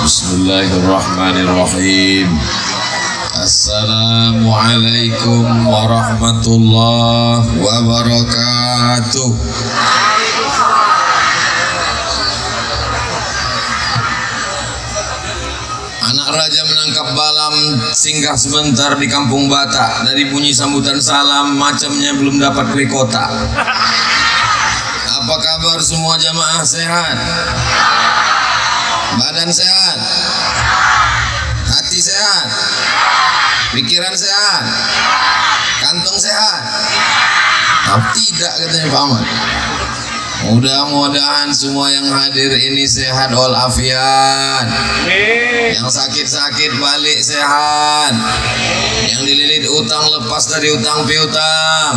Bismillahirrahmanirrahim. Assalamualaikum warahmatullahi wabarakatuh. Anak raja menangkap balam, singgah sebentar di kampung Batak. Dari bunyi sambutan salam, macamnya belum dapat kue kotak. Apa kabar semua jamaah sehat? Badan sehat? Hati sehat? Pikiran sehat? Kantong sehat? Tidak, katanya Pak Ahmad. Mudah-mudahan semua yang hadir ini sehat walafiat. Yang sakit-sakit balik sehat. Yang dililit utang lepas dari utang piutang.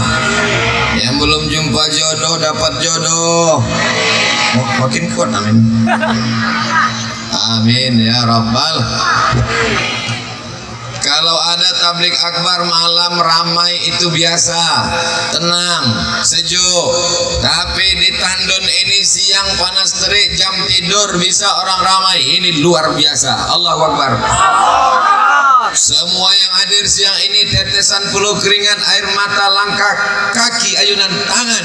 Yang belum jumpa jodoh dapat jodoh. Makin kuat, amin. Amin ya Rabbal. Kalau ada tablik akbar malam ramai itu biasa, tenang, sejuk. Tapi di Tandun ini siang panas terik, jam tidur bisa orang ramai. Ini luar biasa. Allahu Akbar. Semua yang hadir siang ini tetesan peluh keringat, air mata, langkah kaki, ayunan tangan,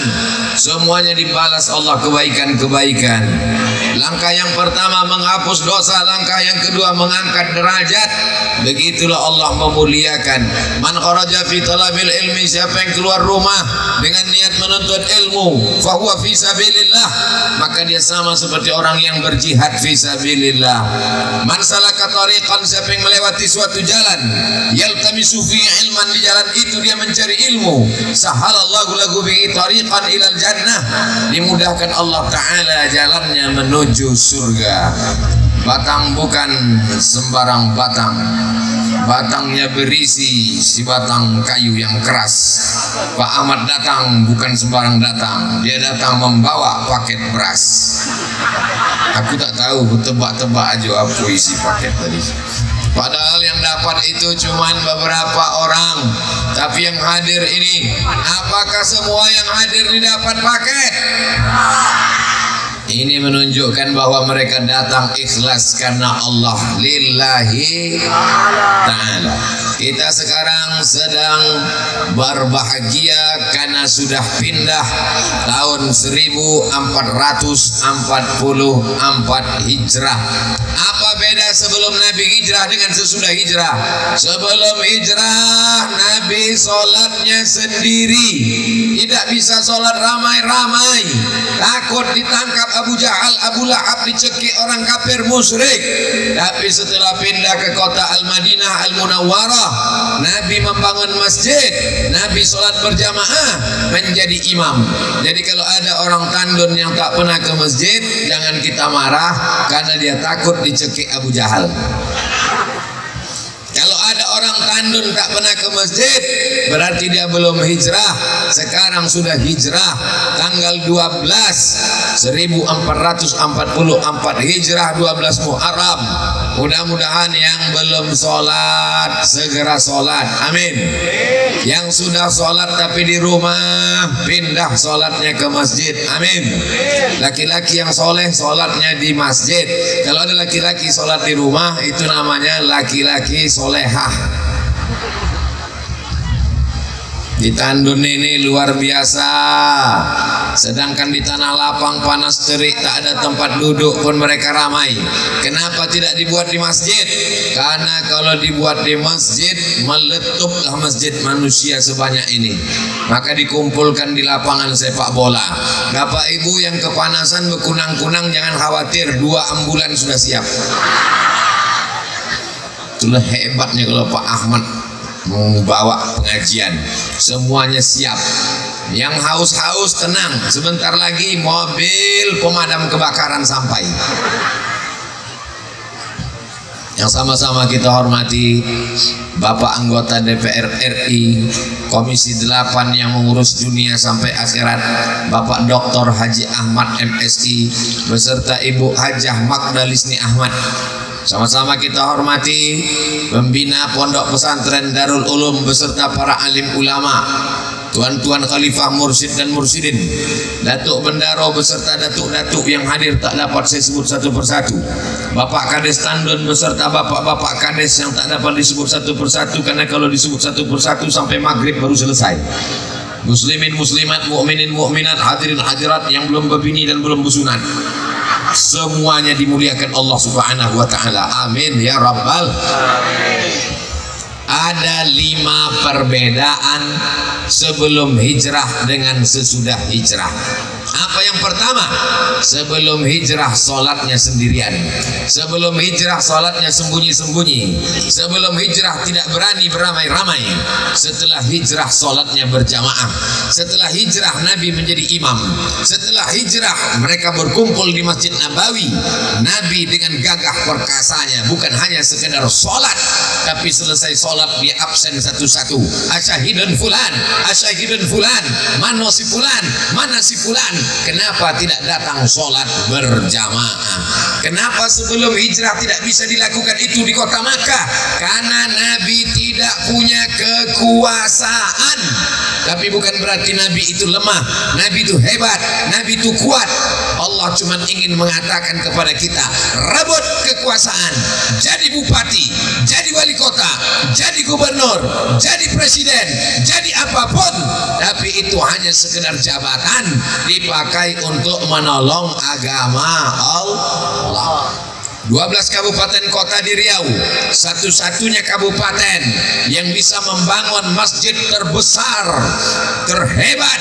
semuanya dibalas Allah kebaikan-kebaikan. Langkah yang pertama menghapus dosa, langkah yang kedua mengangkat derajat. Begitulah Allah memuliakan. Man kharaja fi talabil ilmi, siapa yang keluar rumah dengan niat menuntut ilmu, fahuwa fi sabilillah, maka dia sama seperti orang yang berjihad fi sabilillah. Man salaka tariqan, siapa yang melewati suatu jalan, yaltamisu fi ilman, di jalan itu dia mencari ilmu, sahalallahu lahu bihi tariqan ilal jannah, dimudahkan Allah Ta'ala jalannya menuju surga. Batang bukan sembarang batang, batangnya berisi si batang kayu yang keras. Pak Ahmad datang bukan sembarang datang, dia datang membawa paket beras. Aku tak tahu, tebak-tebak aja apa isi paket tadi. Padahal yang dapat itu cuman beberapa orang. Tapi yang hadir ini, apakah semua yang hadir didapat paket? Ini menunjukkan bahwa mereka datang ikhlas karena Allah, lillahi ta'ala. Kita sekarang sedang berbahagia karena sudah pindah tahun 1444 Hijrah. Apa beda sebelum Nabi hijrah dengan sesudah hijrah? Sebelum hijrah Nabi sholatnya sendiri, tidak bisa sholat ramai-ramai, takut ditangkap Abu Jahal, Abu Lahab, dicekik orang kafir musyrik. Tapi setelah pindah ke kota Al-Madinah Al-Munawwarah, Nabi membangun masjid, Nabi sholat berjamaah, menjadi imam. Jadi kalau ada orang Tandun yang tak pernah ke masjid, jangan kita marah karena dia takut dicekik Abu Jahal. Kalau ada orang Tandun tak pernah ke masjid, berarti dia belum hijrah. Sekarang sudah hijrah tanggal 12 1444 hijrah 12 Muharram. Mudah-mudahan yang belum sholat segera sholat, amin. Yang sudah sholat tapi di rumah, pindah sholatnya ke masjid, amin. Laki-laki yang soleh sholatnya di masjid. Kalau ada laki-laki sholat di rumah, itu namanya laki-laki solehah. Di Tandun ini luar biasa, sedangkan di tanah lapang panas terik, tak ada tempat duduk pun mereka ramai. Kenapa tidak dibuat di masjid? Karena kalau dibuat di masjid, meletuplah masjid manusia sebanyak ini. Maka dikumpulkan di lapangan sepak bola. Bapak ibu yang kepanasan berkunang-kunang, jangan khawatir, 2 ambulan sudah siap. Itulah hebatnya kalau Pak Ahmad membawa pengajian, semuanya siap. Yang haus-haus tenang, sebentar lagi mobil pemadam kebakaran sampai. Yang sama-sama kita hormati Bapak anggota DPR RI Komisi 8 yang mengurus dunia sampai akhirat, Bapak Dr. Haji Ahmad MSI beserta Ibu Hajah Magdalisni Ahmad. Sama-sama kita hormati pembina Pondok Pesantren Darul Ulum beserta para alim ulama, tuan-tuan khalifah mursyid dan mursyidin, datuk bendaro beserta datuk-datuk yang hadir tak dapat saya sebut satu persatu, Bapak Kades Tandun beserta bapak-bapak Kades yang tak dapat disebut satu persatu karena kalau disebut satu persatu sampai maghrib baru selesai. Muslimin muslimat, mukminin mukminat, hadirin hadirat yang belum berbini dan belum bersunat, semuanya dimuliakan Allah Subhanahu wa taala. Amin ya rabbal alamin. Ada 5 perbedaan sebelum hijrah dengan sesudah hijrah. Apa yang pertama? Sebelum hijrah sholatnya sendirian. Sebelum hijrah sholatnya sembunyi-sembunyi. Sebelum hijrah tidak berani beramai-ramai. Setelah hijrah sholatnya berjamaah. Setelah hijrah Nabi menjadi imam. Setelah hijrah mereka berkumpul di Masjid Nabawi. Nabi dengan gagah perkasanya bukan hanya sekedar sholat, tapi selesai sholat dia absen satu-satu. Asyahidun fulan, asyahidun fulan, mana si fulan, mana si fulan. Kenapa tidak datang sholat berjamaah? Kenapa sebelum hijrah tidak bisa dilakukan itu di kota Makkah? Karena Nabi tidak punya kekuasaan. Tapi bukan berarti Nabi itu lemah, Nabi itu hebat, Nabi itu kuat. Allah cuma ingin mengatakan kepada kita, rebut kekuasaan, jadi bupati, jadi wali kota, jadi gubernur, jadi presiden, jadi apapun, tapi itu hanya sekedar jabatan dipakai untuk menolong agama Allah. 12 kabupaten kota di Riau, satu-satunya kabupaten yang bisa membangun masjid terbesar, terhebat,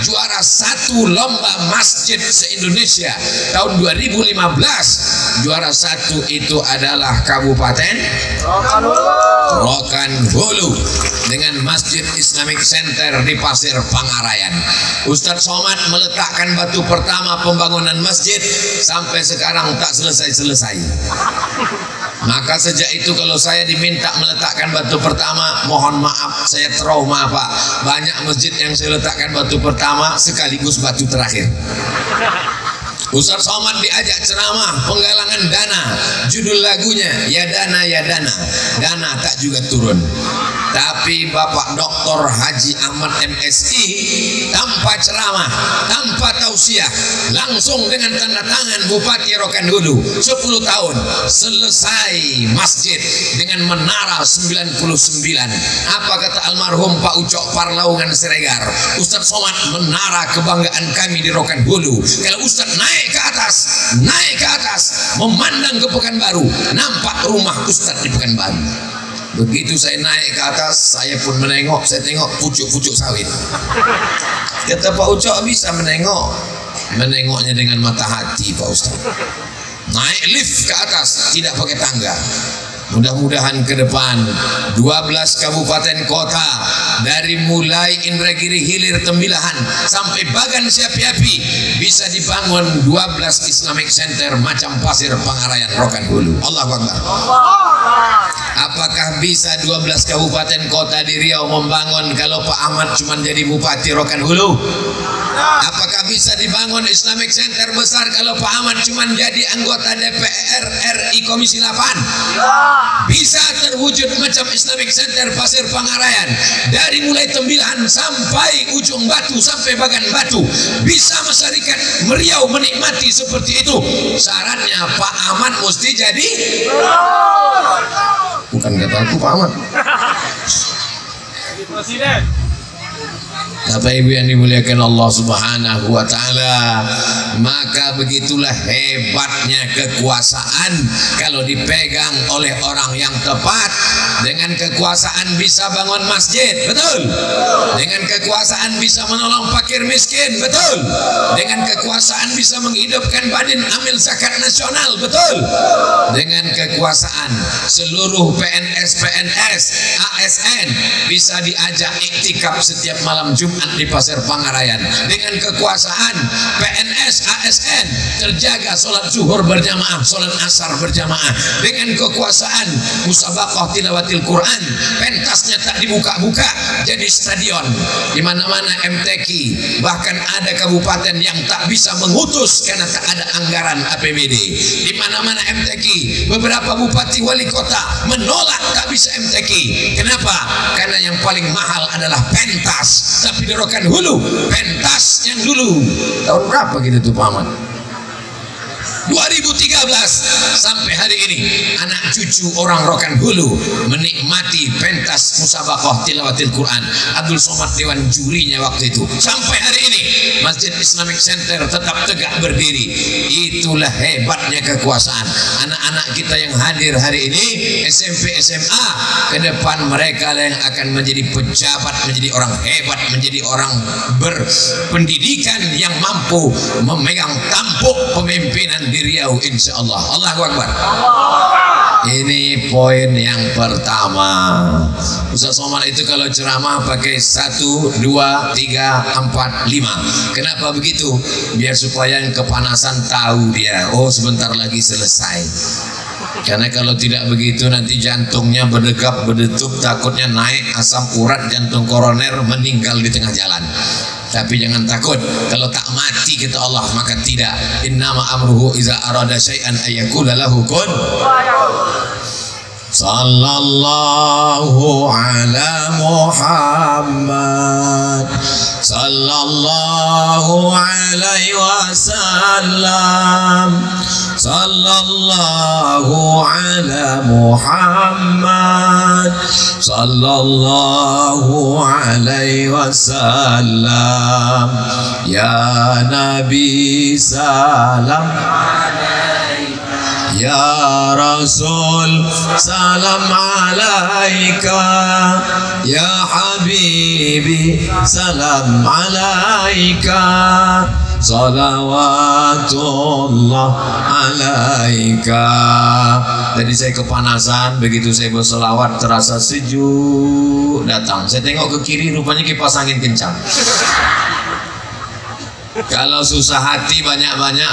juara 1 lomba masjid se-Indonesia tahun 2015. Juara 1 itu adalah Kabupaten Rokan Hulu dengan Masjid Islamic Center di Pasir Pangarayan. Ustadz Somad meletakkan batu pertama pembangunan masjid, sampai sekarang tak selesai-selesai. Maka sejak itu kalau saya diminta meletakkan batu pertama, mohon maaf saya trauma Pak. Banyak masjid yang saya letakkan batu pertama sekaligus batu terakhir. Ustaz Somad diajak ceramah penggalangan dana, judul lagunya ya dana ya dana, dana tak juga turun. Tapi Bapak Dr. Haji Ahmad MSI tanpa ceramah, tanpa tausiah, langsung dengan tanda tangan Bupati Rokan Hulu 10 tahun selesai masjid dengan menara 99. Apa kata almarhum Pak Ucok Parlaungan Siregar? Ustaz Somad menara kebanggaan kami di Rokan Hulu. Kalau Ustaz naik ke atas memandang ke Pekanbaru, nampak rumah Ustaz di Pekanbaru. Begitu saya naik ke atas, saya pun menengok, saya tengok pucuk-pucuk sawit. Kata Pak Ucok, bisa menengok, menengoknya dengan mata hati Pak Ustaz. Naik lift ke atas, tidak pakai tangga. Mudah-mudahan ke depan 12 kabupaten kota dari mulai Indragiri, Hilir, Tembilahan sampai Bagan, Siapi-api bisa dibangun 12 Islamic Center macam Pasir Pangarayan, Rokan Hulu. Allahu Akbar. Apakah bisa 12 kabupaten kota di Riau membangun kalau Pak Ahmad cuma jadi Bupati Rokan Hulu? Apakah bisa dibangun Islamic Center besar kalau Pak Ahmad cuma jadi anggota DPR RI Komisi 8? Bisa terwujud macam Islamic Center Pasir Pangarayan dari mulai Tembilahan sampai ujung Batu sampai Bagan Batu. Bisa masyarakat Riau menikmati seperti itu. Syaratnya Pak Ahmad mesti jadi, bukan kata aku, Pak Ahmad, Presiden. Bapak Ibu yang dimuliakan Allah Subhanahu wa Ta'ala, maka begitulah hebatnya kekuasaan kalau dipegang oleh orang yang tepat. Dengan kekuasaan bisa bangun masjid, betul. Dengan kekuasaan bisa menolong fakir miskin, betul. Dengan kekuasaan bisa menghidupkan badan amil zakat nasional, betul. Dengan kekuasaan seluruh PNS, ASN bisa diajak iktikaf setiap malam Jumat di Pasir Pangarayan. Dengan kekuasaan PNS, ASN terjaga sholat zuhur berjamaah, sholat asar berjamaah. Dengan kekuasaan musabaqah tilawatil Quran, pentasnya tak dibuka-buka, jadi stadion. Di mana-mana MTQ, bahkan ada kabupaten yang tak bisa mengutus karena tak ada anggaran APBD. Di mana-mana MTQ, beberapa bupati wali kota menolak tak bisa MTQ. Kenapa? Karena yang paling mahal adalah pentas. Tapi di Rokan Hulu, pentas yang dulu tahun berapa gitu tuh Pak Ahmad? 2013 sampai hari ini anak cucu orang Rokan Hulu menikmati pentas musabaqah tilawatil Quran. Abdul Somad dewan jurinya waktu itu. Sampai hari ini Masjid Islamic Center tetap tegak berdiri. Itulah hebatnya kekuasaan. Anak-anak kita yang hadir hari ini SMP SMA, ke depan mereka yang akan menjadi pejabat, menjadi orang hebat, menjadi orang berpendidikan yang mampu memegang tampuk pemimpinan di Riau insyaallah. Allahu Akbar. Ini poin yang pertama. Ustaz Somad itu kalau ceramah pakai 1, 2, 3, 4, 5. Kenapa begitu? Biar supaya yang kepanasan tahu dia, oh sebentar lagi selesai. Karena kalau tidak begitu nanti jantungnya berdegap berdetup, takutnya naik asam urat, jantung koroner, meninggal di tengah jalan. Tapi jangan takut, kalau tak mati kata Allah maka tidak. Innama amruhu iza arada syai'an ayyakula lahu kun. Sallallahu ala Muhammad, sallallahu alaihi wasallam, sallallahu ala Muhammad, sallallahu alaihi wasallam. Ya Nabi salam, ya Rasul salam alaika, ya Habibi salam alaika, salawatullah alaika. Tadi saya kepanasan, begitu saya berselawat terasa sejuk datang. Saya tengok ke kiri, rupanya kipas angin kencang. Kalau susah hati banyak-banyak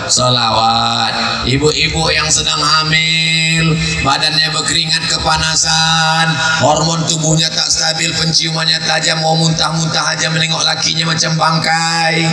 bersolawat. Ibu-ibu yang sedang hamil, badannya berkeringat kepanasan, hormon tubuhnya tak stabil, penciumannya tajam, mau muntah-muntah aja menengok lakinya macam bangkai,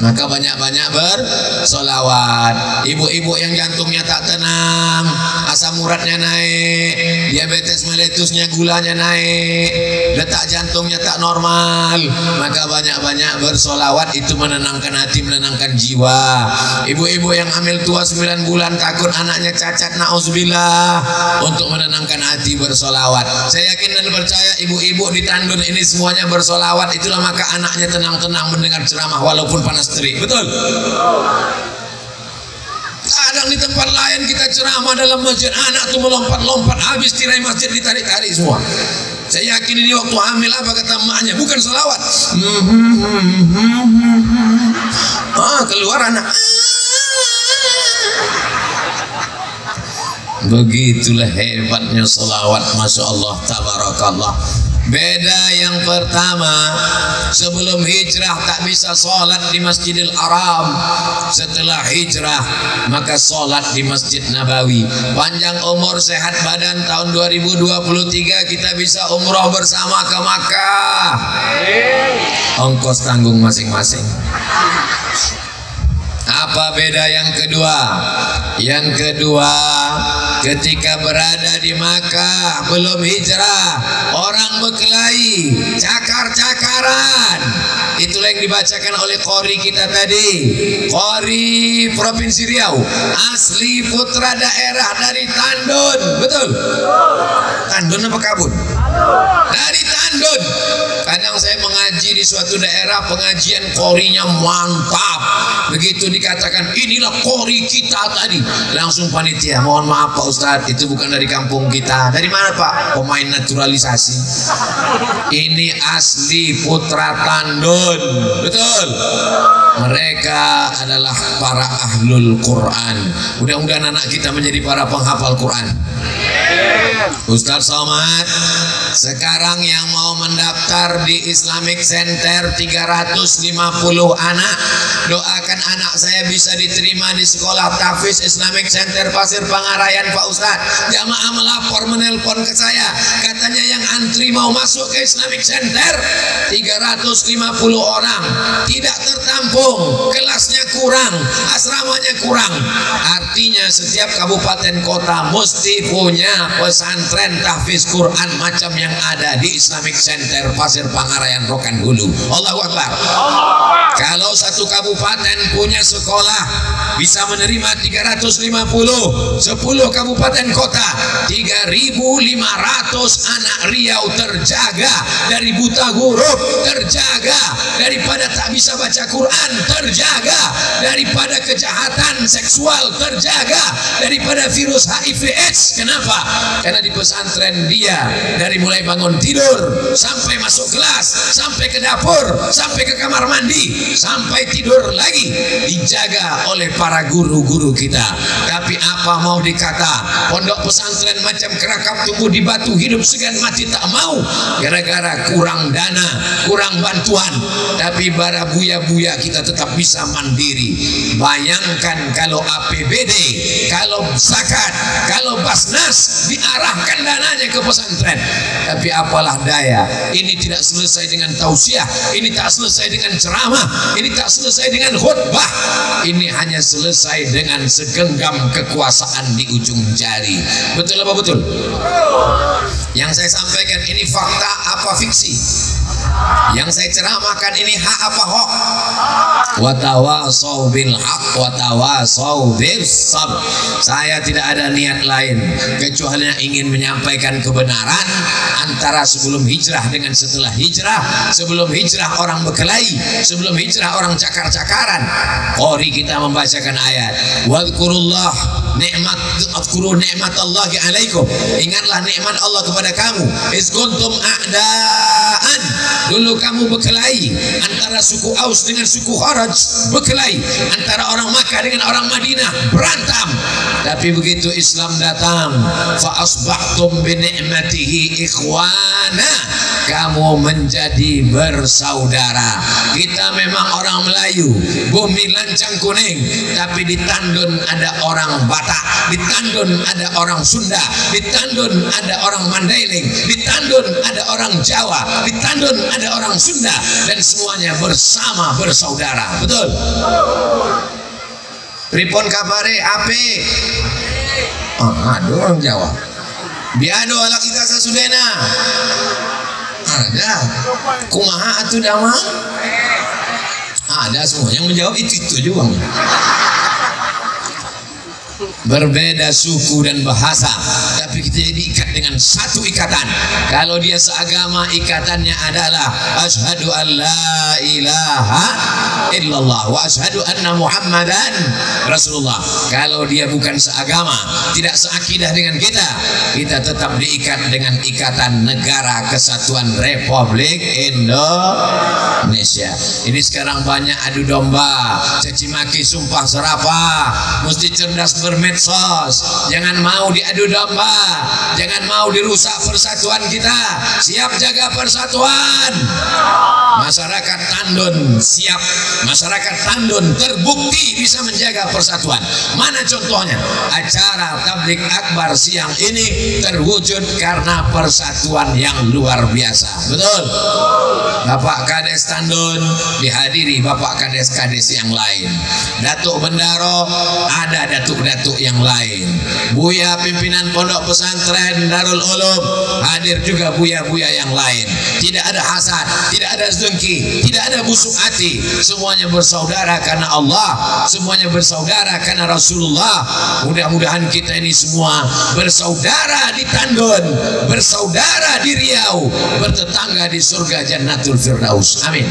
maka banyak-banyak bersolawat. Ibu-ibu yang jantungnya tak tenang, asam uratnya naik, diabetes meletusnya, gulanya naik, detak jantungnya tak normal, maka banyak-banyak bersolawat. Itu menenangkan hati, menenangkan jiwa. Ibu-ibu yang hamil tua 9 bulan takut anaknya cacat, na'udzubillah, untuk menenangkan hati bersolawat. Saya yakin dan percaya ibu-ibu di Tandun ini semuanya bersolawat. Itulah maka anaknya tenang-tenang mendengar ceramah walaupun panas terik. Betul? Kadang di tempat lain kita ceramah dalam masjid, anak tuh melompat-lompat, habis tirai masjid ditarik-tarik semua. Saya yakin ini waktu hamil apa kata emaknya? Bukan selawat. Keluar anak. Begitulah hebatnya salawat, masya Allah, tabarakallah. Beda yang pertama, sebelum hijrah tak bisa sholat di Masjidil Haram. Setelah hijrah maka sholat di Masjid Nabawi. Panjang umur sehat badan, tahun 2023 kita bisa umroh bersama ke Makkah. Ongkos tanggung masing-masing. Apa beda yang kedua? Yang kedua, ketika berada di Makkah belum hijrah, orang berkelahi, cakar-cakaran. Itulah yang dibacakan oleh qori kita tadi, qori Provinsi Riau, asli putra daerah dari Tandun. Betul? Tandun apa Kabun? Dari Tandun. Kadang saya mengaji di suatu daerah, pengajian qorinya mantap. Begitu dikatakan inilah qori kita tadi, langsung panitia, mohon maaf Pak Ustadz, itu bukan dari kampung kita. Dari mana Pak? Pemain naturalisasi. Ini asli putra Tandun. Betul? Mereka adalah para ahlul Quran. Mudah-mudahan anak kita menjadi para penghafal Quran. Ustadz Somad, sekarang yang mau mendaftar di Islamic Center 350 anak, doakan anak saya bisa diterima di sekolah Tahfiz Islamic Center Pasir Pangarayan Pak Ustadz. Jamaah melapor, menelpon ke saya, katanya yang antri mau masuk ke Islamic Center 350 orang, tidak tertampung, kelasnya kurang, asramanya kurang. Artinya setiap kabupaten kota mesti punya pesantren tahfiz Quran macam yang ada di Islamic Center Pasir Pangarayan Rokan Hulu. Allahu Akbar. Kalau satu kabupaten punya sekolah bisa menerima 350, 10 kabupaten kota 3.500 anak Riau terjaga dari buta huruf, terjaga daripada tak bisa baca Quran, terjaga daripada kejahatan seksual, terjaga daripada virus HIV/AIDS. Kenapa? Karena di pesantren dia dari mulai bangun tidur sampai masuk kelas, sampai ke dapur, sampai ke kamar mandi, sampai tidur lagi dijaga oleh para guru-guru kita. Tapi apa mau dikata, pondok pesantren macam kerakap tumbuh di batu, hidup segan mati tak mau, gara-gara kurang dana, kurang bantuan. Tapi para buya-buya kita tetap bisa mandiri. Bayangkan kalau APBD, kalau zakat, kalau Basnas diarahkan dananya ke pesantren. Tapi apalah daya, ini tidak selesai dengan tausiah, ini tak selesai dengan ceramah, ini tak selesai dengan khutbah, ini hanya selesai dengan segenggam kekuasaan di ujung jari. Betul apa betul? Yang saya sampaikan ini fakta apa fiksi? Yang saya ceramahkan ini hak apa hoax? Watawasau bil haq watawasau bis sabr. Saya tidak ada niat lain kecuali ingin menyampaikan kebenaran antara sebelum hijrah dengan setelah hijrah. Sebelum hijrah orang berkelahi, sebelum hijrah orang cakar-cakaran. Qori kita membacakan ayat, wadhkurullah adhkuru ni'matallahi alaikum. Ingatlah nikmat Allah kepada kamu. Iz kuntum a'daan. Dulu kamu berkelahi antara suku Aus dengan suku Kharaj, berkelahi antara orang Makkah dengan orang Madinah, berantem. Tapi begitu Islam datang, fa asbahtum bi ni'matihi ikhwana, kamu menjadi bersaudara. Kita memang orang Melayu, bumi lancang kuning, tapi di Tandun ada orang Batak, di Tandun ada orang Sunda, di Tandun ada orang Mandailing, di Tandun ada orang Jawa, di Tandun ada orang Sunda, dan semuanya bersama bersaudara. Betul? Pripun kabare ape? Aduh orang Jawa. Biado ala kita sasudena. Ada. Kumaha atuh dama? Ada semua yang menjawab itu juga. Berbeda suku dan bahasa, tapi kita jadi ikat dengan satu ikatan. Kalau dia seagama, ikatannya adalah asyhadu an la ilaha illallah wa asyhadu anna muhammadan rasulullah. Kalau dia bukan seagama, tidak seakidah dengan kita, kita tetap diikat dengan ikatan Negara Kesatuan Republik Indonesia. Ini sekarang banyak adu domba, caci maki, sumpah serapah. Mesti cerdas bermedsos, jangan mau diadu domba, jangan mau dirusak persatuan kita. Siap jaga persatuan. Masyarakat Tandun siap, masyarakat Tandun terbukti bisa menjaga persatuan. Mana contohnya? Acara tablik akbar siang ini terwujud karena persatuan yang luar biasa. Betul? Bapak Kades Tandun dihadiri Bapak Kades-Kades yang lain. Datuk Bendaro ada datuk-datuk yang lain. Buya pimpinan pondok pesantren Darul Ulum hadir juga buya-buya yang lain. Tidak ada hasad, tidak ada dengki, tidak ada busuk hati. Semuanya bersaudara karena Allah, semuanya bersaudara karena Rasulullah. Mudah-mudahan kita ini semua bersaudara di Tandun, bersaudara di Riau, bertetangga di surga Jannatul Firdaus. Amin.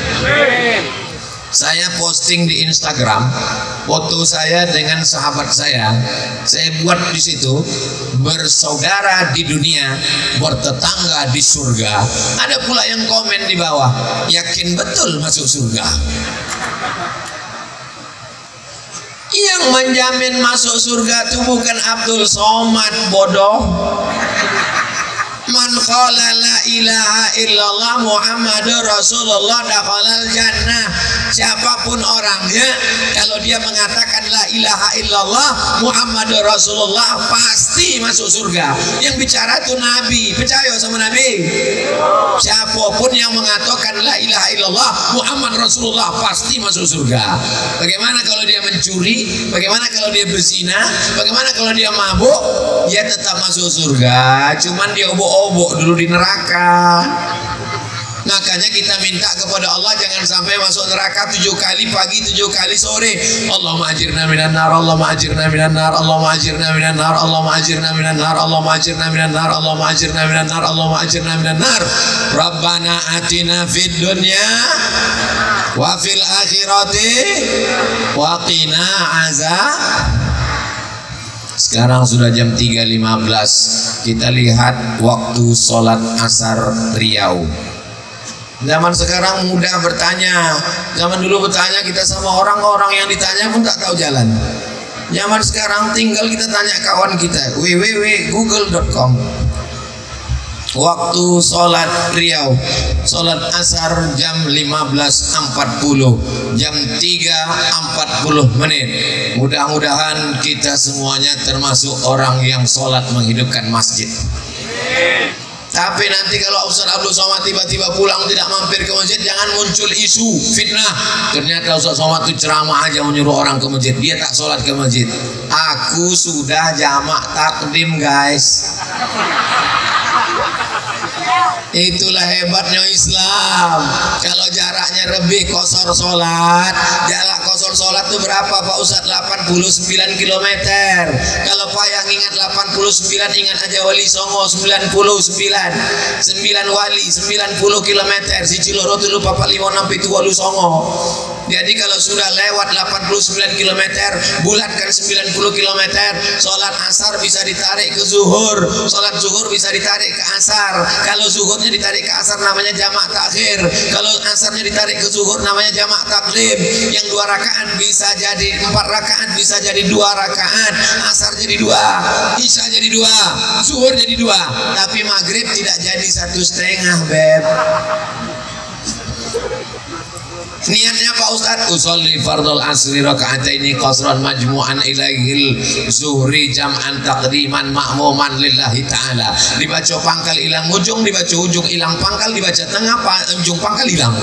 Saya posting di Instagram foto saya dengan sahabat saya buat di situ, bersaudara di dunia, bertetangga di surga. Ada pula yang komen di bawah, yakin betul masuk surga. Yang menjamin masuk surga itu bukan Abdul Somad, bodoh. Man qala la ilaha illallah Muhammadur Rasulullah dakhalal jannah. Siapapun orangnya, kalau dia mengatakan la ilaha illallah Muhammadur Rasulullah pasti masuk surga. Yang bicara itu Nabi. Percaya sama Nabi? Siapapun yang mengatakan la ilaha illallah Muhammad Rasulullah pasti masuk surga. Bagaimana kalau dia mencuri? Bagaimana kalau dia berzina? Bagaimana kalau dia mabuk? Dia tetap masuk surga, cuman dia obok-obok dulu di neraka. Makanya kita minta kepada Allah jangan sampai masuk neraka 7 kali pagi, 7 kali sore. Allahumma ajirna minan nar, Allahumma ajirna minan nar, Allahumma ajirna minan nar, Allahumma ajirna minan nar, Allahumma ajirna minan nar, Allahumma ajirna minan nar, Allahumma ajirna minan nar. Rabbana atina fid dunya wa fil akhirati wa qina azab. Sekarang sudah jam 3.15. Kita lihat waktu sholat asar Riau. Zaman sekarang mudah bertanya. Zaman dulu bertanya kita sama orang yang ditanya pun tak tahu jalan. Zaman sekarang tinggal kita tanya kawan kita, www.google.com. Waktu sholat Riau, sholat asar jam 15.40, jam 3.40 menit. Mudah-mudahan kita semuanya termasuk orang yang sholat menghidupkan masjid. Tapi nanti kalau Ustaz Abdul Somad tiba-tiba pulang tidak mampir ke masjid, jangan muncul isu fitnah. Ternyata Ustaz Somad itu ceramah aja menyuruh orang ke masjid, dia tak sholat ke masjid. Aku sudah jamak takdim guys. Itulah hebatnya Islam. Kalau jaraknya lebih kosor sholat, jarak kosor sholat itu berapa Pak Ustadz? 89 km. Kalau payah ingat 89, ingat aja Wali Songo 99, 9 Wali 90 km. Si Ciloro dulu Papa 56 itu Wali Songo. Jadi kalau sudah lewat 89 km, bulatkan 90 km, sholat asar bisa ditarik ke zuhur, sholat zuhur bisa ditarik ke asar. Kalau zuhurnya ditarik ke asar namanya jamak takhir, kalau asarnya ditarik ke zuhur namanya jamak takdim. Yang 2 rakaat bisa jadi 4 rakaat, bisa jadi 2 rakaat, asar jadi 2, isya jadi 2, zuhur jadi 2. Tapi maghrib tidak jadi 1,5 beb. Niatnya Pak Ustadz, usolli fardul asri raka'ataini qasran majmu'an ilaihil zuhri jam'an taqdiman ma'muman lillahi ta'ala. Dibaca pangkal hilang ujung, dibaca ujung hilang pangkal, dibaca tengah ujung pangkal hilang.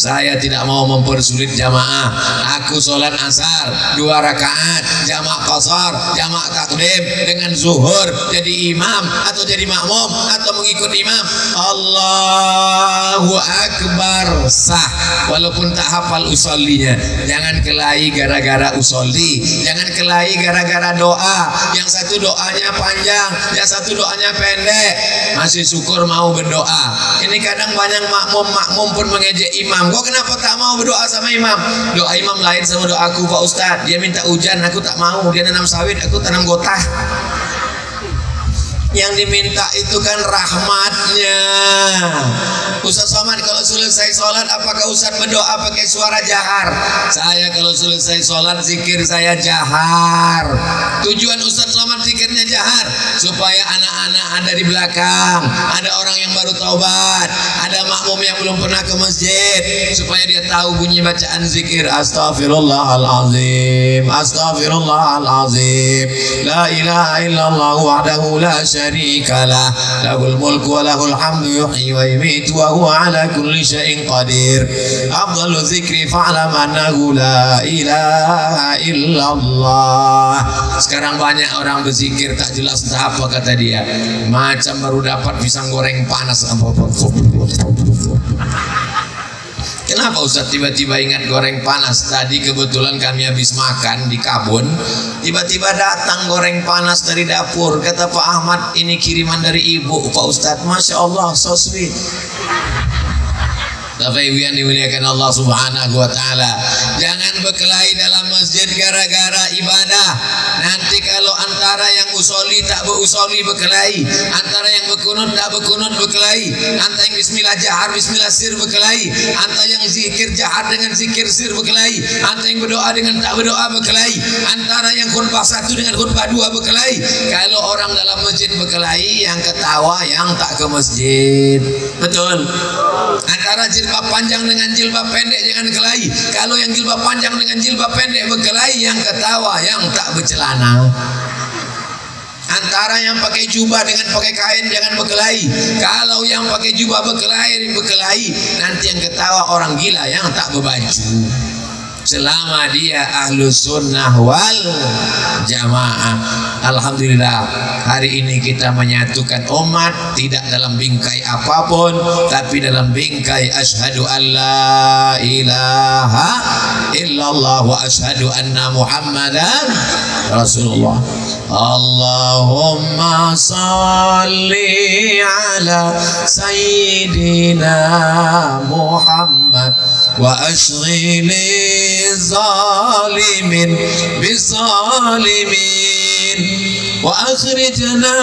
Saya tidak mau mempersulit jamaah. Aku sholat asar 2 rakaat, jamaah qasar, jamaah takdim dengan zuhur, jadi imam atau jadi makmum atau mengikut imam. Allahu Akbar, sah walaupun tak hafal usollinya. Jangan kelahi gara-gara usolli, jangan kelahi gara-gara doa. Yang satu doanya panjang, yang satu doanya pendek. Masih syukur mau berdoa. Ini kadang banyak makmum pun mengejek imam. Kok kenapa tak mau berdoa sama imam? Doa imam lain sama doaku Pak Ustadz. Dia minta hujan, aku tak mau. Dia nanam sawit, aku tanam gotah. Yang diminta itu kan rahmatnya. Ustaz Somad kalau selesai sholat, apakah Ustaz berdoa pakai suara jahar? Saya kalau selesai sholat zikir saya jahar. Tujuan Ustaz Somad zikirnya jahar supaya anak-anak ada di belakang, ada orang yang baru taubat, ada makmum yang belum pernah ke masjid, supaya dia tahu bunyi bacaan zikir. Astaghfirullahalazim, astaghfirullahalazim, la ilaha illallah wahdahu la syarikalah, lahul mulku wa lahul hamdu yuhyi wa yumiitu wa huwa ala kulli syai'in qadir. Afdalu dzikri fa'lam annahu la ilaha illallah. Sekarang banyak orang berzikir tak jelas entah apa kata dia, macam baru dapat pisang goreng panas. Kenapa Ustaz tiba-tiba ingat goreng panas? Tadi kebetulan kami habis makan di Kabun, tiba-tiba datang goreng panas dari dapur. Kata Pak Ahmad, ini kiriman dari ibu Pak Ustaz. Masya Allah, so sweet. Bapak Ibu yang dimuliakan Allah Subhanahu wa Ta'ala, jangan berkelahi dalam masjid gara-gara ibadah. Nanti kalau antara yang usolli tak berusolli berkelahi, antara yang berkunut tak berkunut berkelahi, antara yang bismillah jahar bismillah sir berkelahi, antara yang zikir jahar dengan zikir sir berkelahi, antara yang berdoa dengan tak berdoa berkelahi, antara yang khutbah 1 dengan khutbah 2 berkelahi. Kalau orang dalam masjid berkelahi, yang ketawa yang tak ke masjid. Betul? Antara jilbab panjang dengan jilbab pendek jangan kelahi. Kalau yang jilbab panjang dengan jilbab pendek berkelahi, yang ketawa yang tak bercelana. Antara yang pakai jubah dengan pakai kain jangan berkelahi. Kalau yang pakai jubah berkelahi, nanti yang ketawa orang gila yang tak berbaju. Selama dia ahlus sunnah wal jamaah. Alhamdulillah, hari ini kita menyatukan umat, tidak dalam bingkai apapun, tapi dalam bingkai asyhadu an la ilaha illallah wa asyhadu anna muhammadan rasulullah. Allahumma salli ala sayyidina Muhammad wa ashghili zalimin bizalimin wa akhrijna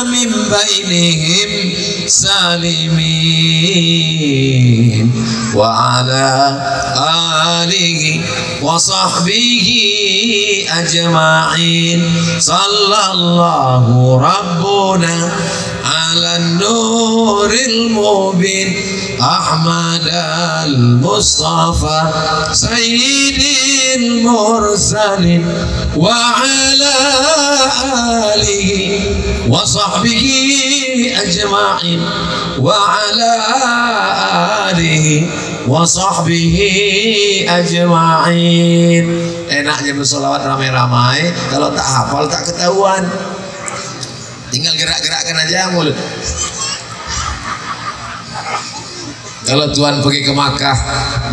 min bainihim salimin wa ala alihi wa sahbihi ajma'in. Sallallahu rabbuna ala nuril mubin Ahmad al-Mustafa sayyidil mursalin wa ala alihi wa sahbihi ajma'in wa ala alihi wa sahbihi ajma'in. Enaknya bersolawat ramai-ramai, kalau tak hafal tak ketahuan, tinggal gerak-gerakkan aja mulut. Kalau Tuhan pergi ke Makkah,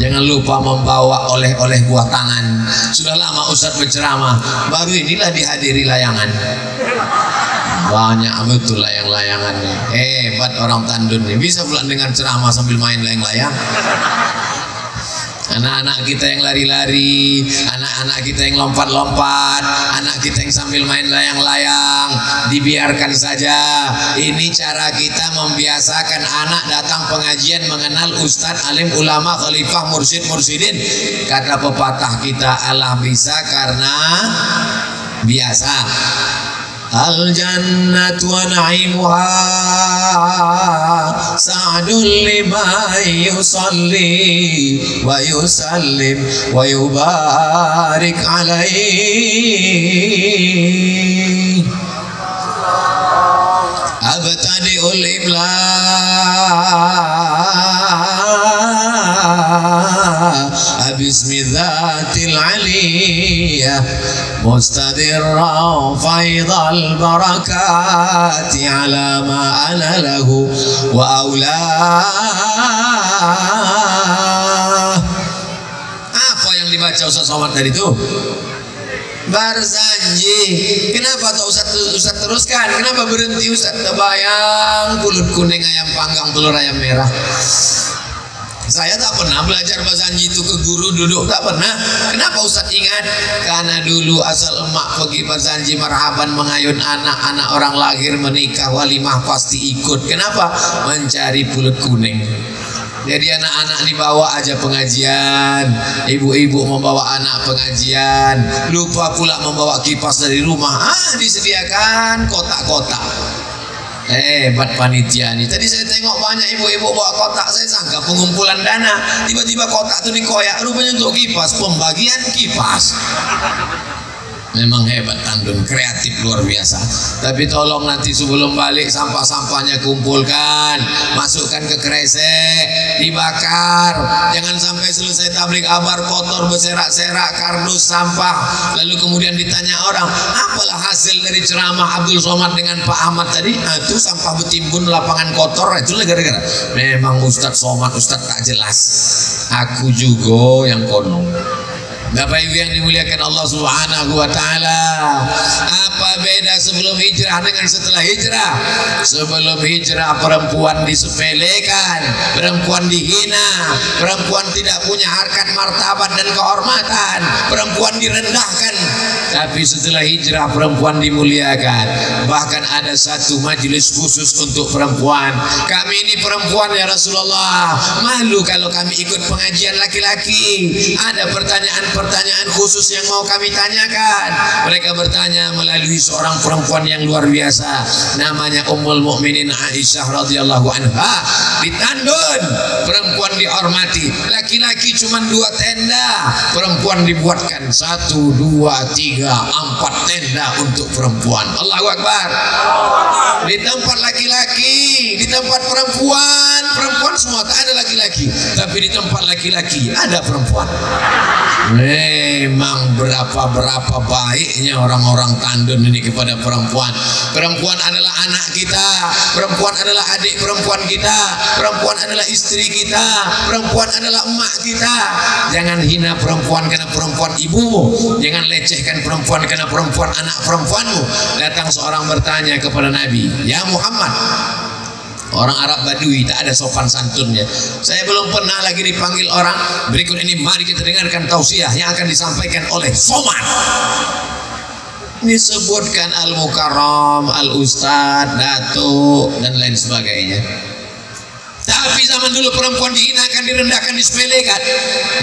jangan lupa membawa oleh-oleh buah tangan. Sudah lama Ustadz berceramah, baru inilah dihadiri layangan. Banyak betul layang-layangannya. Hebat orang Tandun nih, bisa pula dengar ceramah sambil main layang-layang. Anak-anak kita yang lari-lari, anak-anak kita yang lompat-lompat, anak kita yang sambil main layang-layang, dibiarkan saja. Ini cara kita membiasakan anak datang pengajian mengenal ustadz, alim, ulama, khalifah, mursyid, mursyidin. Kata pepatah kita, Allah bisa karena biasa. Al-jannatu wa na'imuha sa'dun liman yusalli wa yusallim wa yubarik alaihi. Abtadi'ul imla bismi dzatil aliyah mustadirra faidal barakati ala ma ana lahu wa aula. Apa yang dibaca Ustaz Somad tadi itu? Barzanji. Kenapa tak Ustaz teruskan? Kenapa berhenti Ustaz? Terbayang pulut kuning ayam panggang telur ayam merah. Saya tak pernah belajar Barzanji itu ke guru duduk, tak pernah. Kenapa Ustaz ingat? Karena dulu asal emak pergi Barzanji marhaban mengayun anak-anak orang lahir menikah walimah pasti ikut. Kenapa? Mencari pulut kuning. Jadi anak-anak dibawa aja pengajian, ibu-ibu membawa anak pengajian, lupa pula membawa kipas dari rumah. Disediakan kotak-kotak. Hebat panitia nih. Tadi saya tengok banyak ibu-ibu bawa kotak, saya sangka pengumpulan dana. Tiba-tiba kotak itu dikoyak, rupanya untuk kipas, pembagian kipas. Memang hebat Tandun, kreatif luar biasa. Tapi tolong nanti sebelum balik sampah-sampahnya kumpulkan, masukkan ke kresek, dibakar. Jangan sampai selesai tabligh akbar kotor berserak-serak kardus sampah. Lalu kemudian ditanya orang, apalah hasil dari ceramah Abdul Somad dengan Pak Ahmad tadi? Itu sampah bertimbun lapangan kotor. Itulah gara-gara memang Ustadz Somad Ustadz tak jelas. Aku juga yang kono. Bapak Ibu yang dimuliakan Allah Subhanahu wa taala, apa beda sebelum hijrah dengan setelah hijrah? Sebelum hijrah perempuan disepelekan, perempuan dihina, perempuan tidak punya harkat martabat dan kehormatan, perempuan direndahkan. Tapi setelah hijrah perempuan dimuliakan. Bahkan ada satu majelis khusus untuk perempuan. Kami ini perempuan ya Rasulullah, malu kalau kami ikut pengajian laki-laki. Ada pertanyaan khusus yang mau kami tanyakan. Mereka bertanya melalui seorang perempuan yang luar biasa, namanya Ummul Mukminin Aisyah radhiyallahu anha. Di Tandun perempuan dihormati, laki-laki cuma 2 tenda, perempuan dibuatkan 1, 2, 3, 4 tenda untuk perempuan. Allahu Akbar. Di tempat laki-laki, di tempat perempuan semua tak ada laki-laki, tapi di tempat laki-laki ada perempuan. Memang berapa baiknya orang-orang Tandun ini kepada perempuan. Perempuan adalah anak kita, perempuan adalah adik perempuan kita, perempuan adalah istri kita, perempuan adalah emak kita. Jangan hina perempuan karena perempuan ibumu, jangan lecehkan perempuan karena perempuan anak perempuanmu. Datang seorang bertanya kepada Nabi, ya Muhammad, orang Arab Badui tak ada sopan santunnya. Saya belum pernah lagi dipanggil orang. Berikut ini mari kita dengarkan tausiah yang akan disampaikan oleh Somad. Disebutkan Al-Mukarram, Al-Ustad, Datuk dan lain sebagainya. Tapi zaman dulu perempuan dihinakan, direndahkan, disepelekan.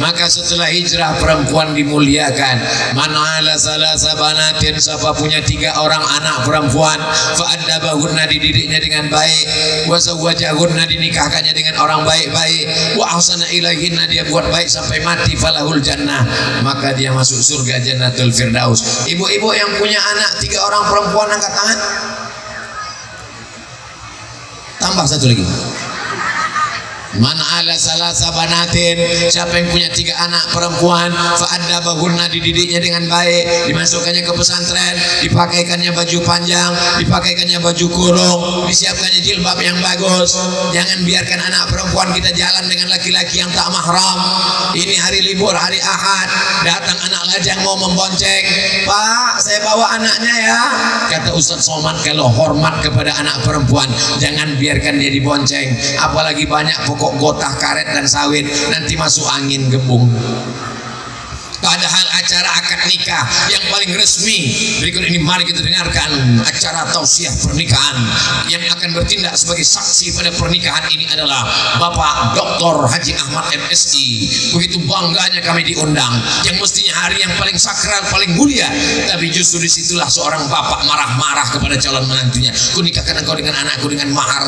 Maka setelah hijrah perempuan dimuliakan. Mana ala salasa banatin, siapa punya 3 orang anak perempuan, fa'addabahunna, dididiknya dengan baik, wa zawwajahunna, dinikahkannya dengan orang baik-baik, wa ahsana ilaihinna, dia buat baik sampai mati, falahul jannah, maka dia masuk surga Jannatul Firdaus. Ibu-ibu yang punya anak 3 orang perempuan angkat tangan. Tambah 1 lagi. Man ala salasa banatin, siapa yang punya 3 anak perempuan, fa'addabahunna, dididiknya dengan baik, dimasukkannya ke pesantren, dipakaikannya baju panjang, dipakaikannya baju kurung, disiapkannya jilbab yang bagus. Jangan biarkan anak perempuan kita jalan dengan laki-laki yang tak mahram. Ini hari libur, hari Ahad, datang anak lajang mau membonceng. Pak, saya bawa anaknya ya. Kata Ustaz Somad, kalau hormat kepada anak perempuan, jangan biarkan dia dibonceng. Apalagi banyak pokok gotah karet dan sawit, nanti masuk angin gembung. Padahal acara akad nikah yang paling resmi, berikut ini mari kita dengarkan acara tausiah pernikahan. Yang akan bertindak sebagai saksi pada pernikahan ini adalah Bapak Dr. Haji Ahmad MSI. Begitu bangganya kami diundang, yang mestinya hari yang paling sakral, paling mulia, tapi justru disitulah seorang bapak marah-marah kepada calon menantunya. Ku nikahkan engkau dengan anakku dengan mahar,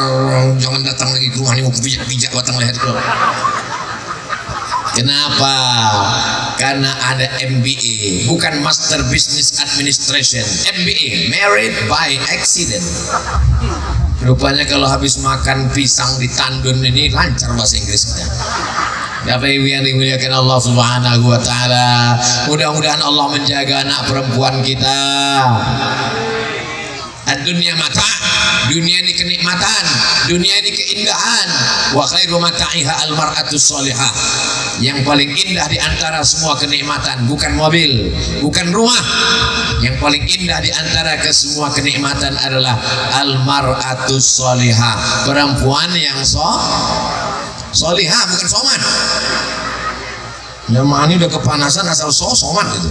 jangan datang lagi ke rumah ini, mau pijak-pijak batang leher kau. Kenapa? Karena ada MBA, bukan Master Business Administration. MBA, Married by Accident. Rupanya kalau habis makan pisang di Tandun ini lancar bahasa Inggrisnya. Bapak Ibu yang dimuliakan Allah Subhanahu wa taala, mudah-mudahan Allah menjaga anak perempuan kita. Dunia mata, dunia ini kenikmatan, dunia ini keindahan. Wa khairu mata'iha al-mar'atus sholihah. Yang paling indah di antara semua kenikmatan bukan mobil, bukan rumah. Yang paling indah di antara kesemua kenikmatan adalah al-mar'atus sholihah, perempuan yang sholihah, bukan soman. Jamaah ini udah kepanasan asal soman gitu.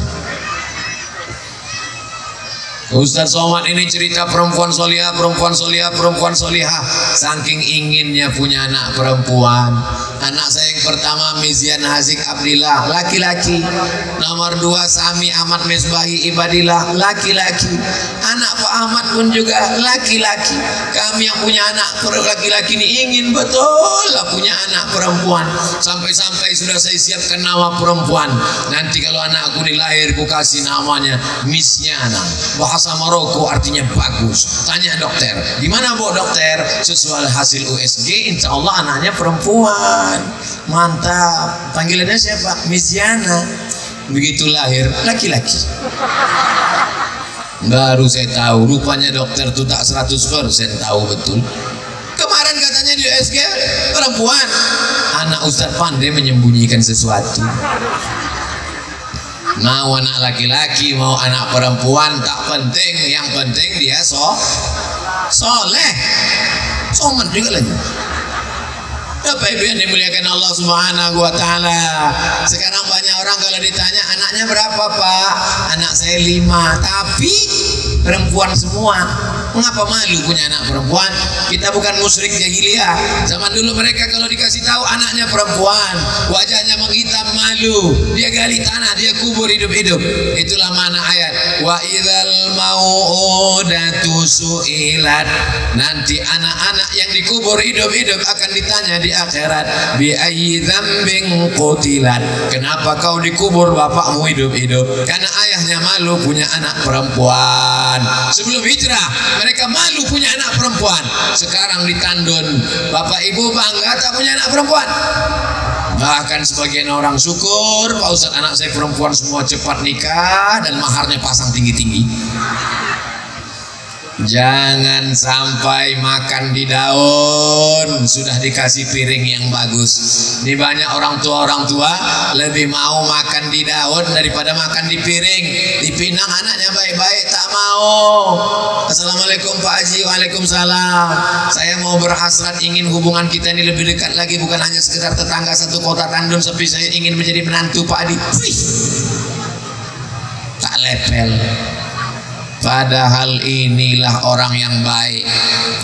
Ustaz Somad ini cerita perempuan solihah, perempuan solihah, perempuan solihah. Saking inginnya punya anak perempuan. Anak saya yang pertama Mizian Hazik Abdillah, laki-laki. Nomor 2 Sami Ahmad Misbahi Ibadillah, laki-laki. Anak Pak Ahmad pun juga laki-laki. Kami yang punya anak laki-laki ini ingin betul lah punya anak perempuan. Sampai-sampai sudah saya siapkan nama perempuan. Nanti kalau anakku dilahir, ku kasih namanya Misyana. Bahasa Maroko artinya bagus. Tanya dokter, gimana bu dokter? Sesuai hasil USG, insya Allah anaknya perempuan. Mantap. Panggilannya siapa? Misyana. Begitu lahir laki-laki. Baru saya tahu, rupanya dokter itu tak 100% tahu betul. Kemarin katanya di USG perempuan. Anak Ustadz pandai menyembunyikan sesuatu. Mau anak laki-laki, mau anak perempuan, tak penting. Yang penting dia soleh. Soman juga lagi. Bapak Ibu yang dimuliakan Allah Subhanahu wa taala. Sekarang banyak orang kalau ditanya anaknya berapa Pak? Anak saya 5, tapi perempuan semua. Mengapa malu punya anak perempuan? Kita bukan musyrik jahiliyah. Zaman dulu mereka kalau dikasih tahu anaknya perempuan, wajahnya menghitam malu. Dia gali tanah, dia kubur hidup-hidup. Itulah mana ayat. Wa idzal mau'udatu su'ilat. Nanti anak-anak yang dikubur hidup-hidup akan ditanya di akhirat, bi ayyi dzambin qutilat. Kenapa kau dikubur bapakmu hidup-hidup? Karena ayahnya malu punya anak perempuan. Sebelum hijrah mereka malu punya anak perempuan. Sekarang ditandun, Bapak Ibu bangga tak punya anak perempuan. Bahkan sebagian orang syukur, Pak Ustadz anak saya perempuan semua cepat nikah dan maharnya pasang tinggi-tinggi. Jangan sampai makan di daun sudah dikasih piring yang bagus. Ini banyak orang tua lebih mau makan di daun daripada makan di piring. Dipinang anaknya baik-baik tak mau. Assalamualaikum Pak Haji. Waalaikumsalam. Saya mau berhasrat ingin hubungan kita ini lebih dekat lagi, bukan hanya sekedar tetangga satu kota tandun, tapi saya ingin menjadi menantu Pak Adi. Wih, tak lepel. Padahal inilah orang yang baik.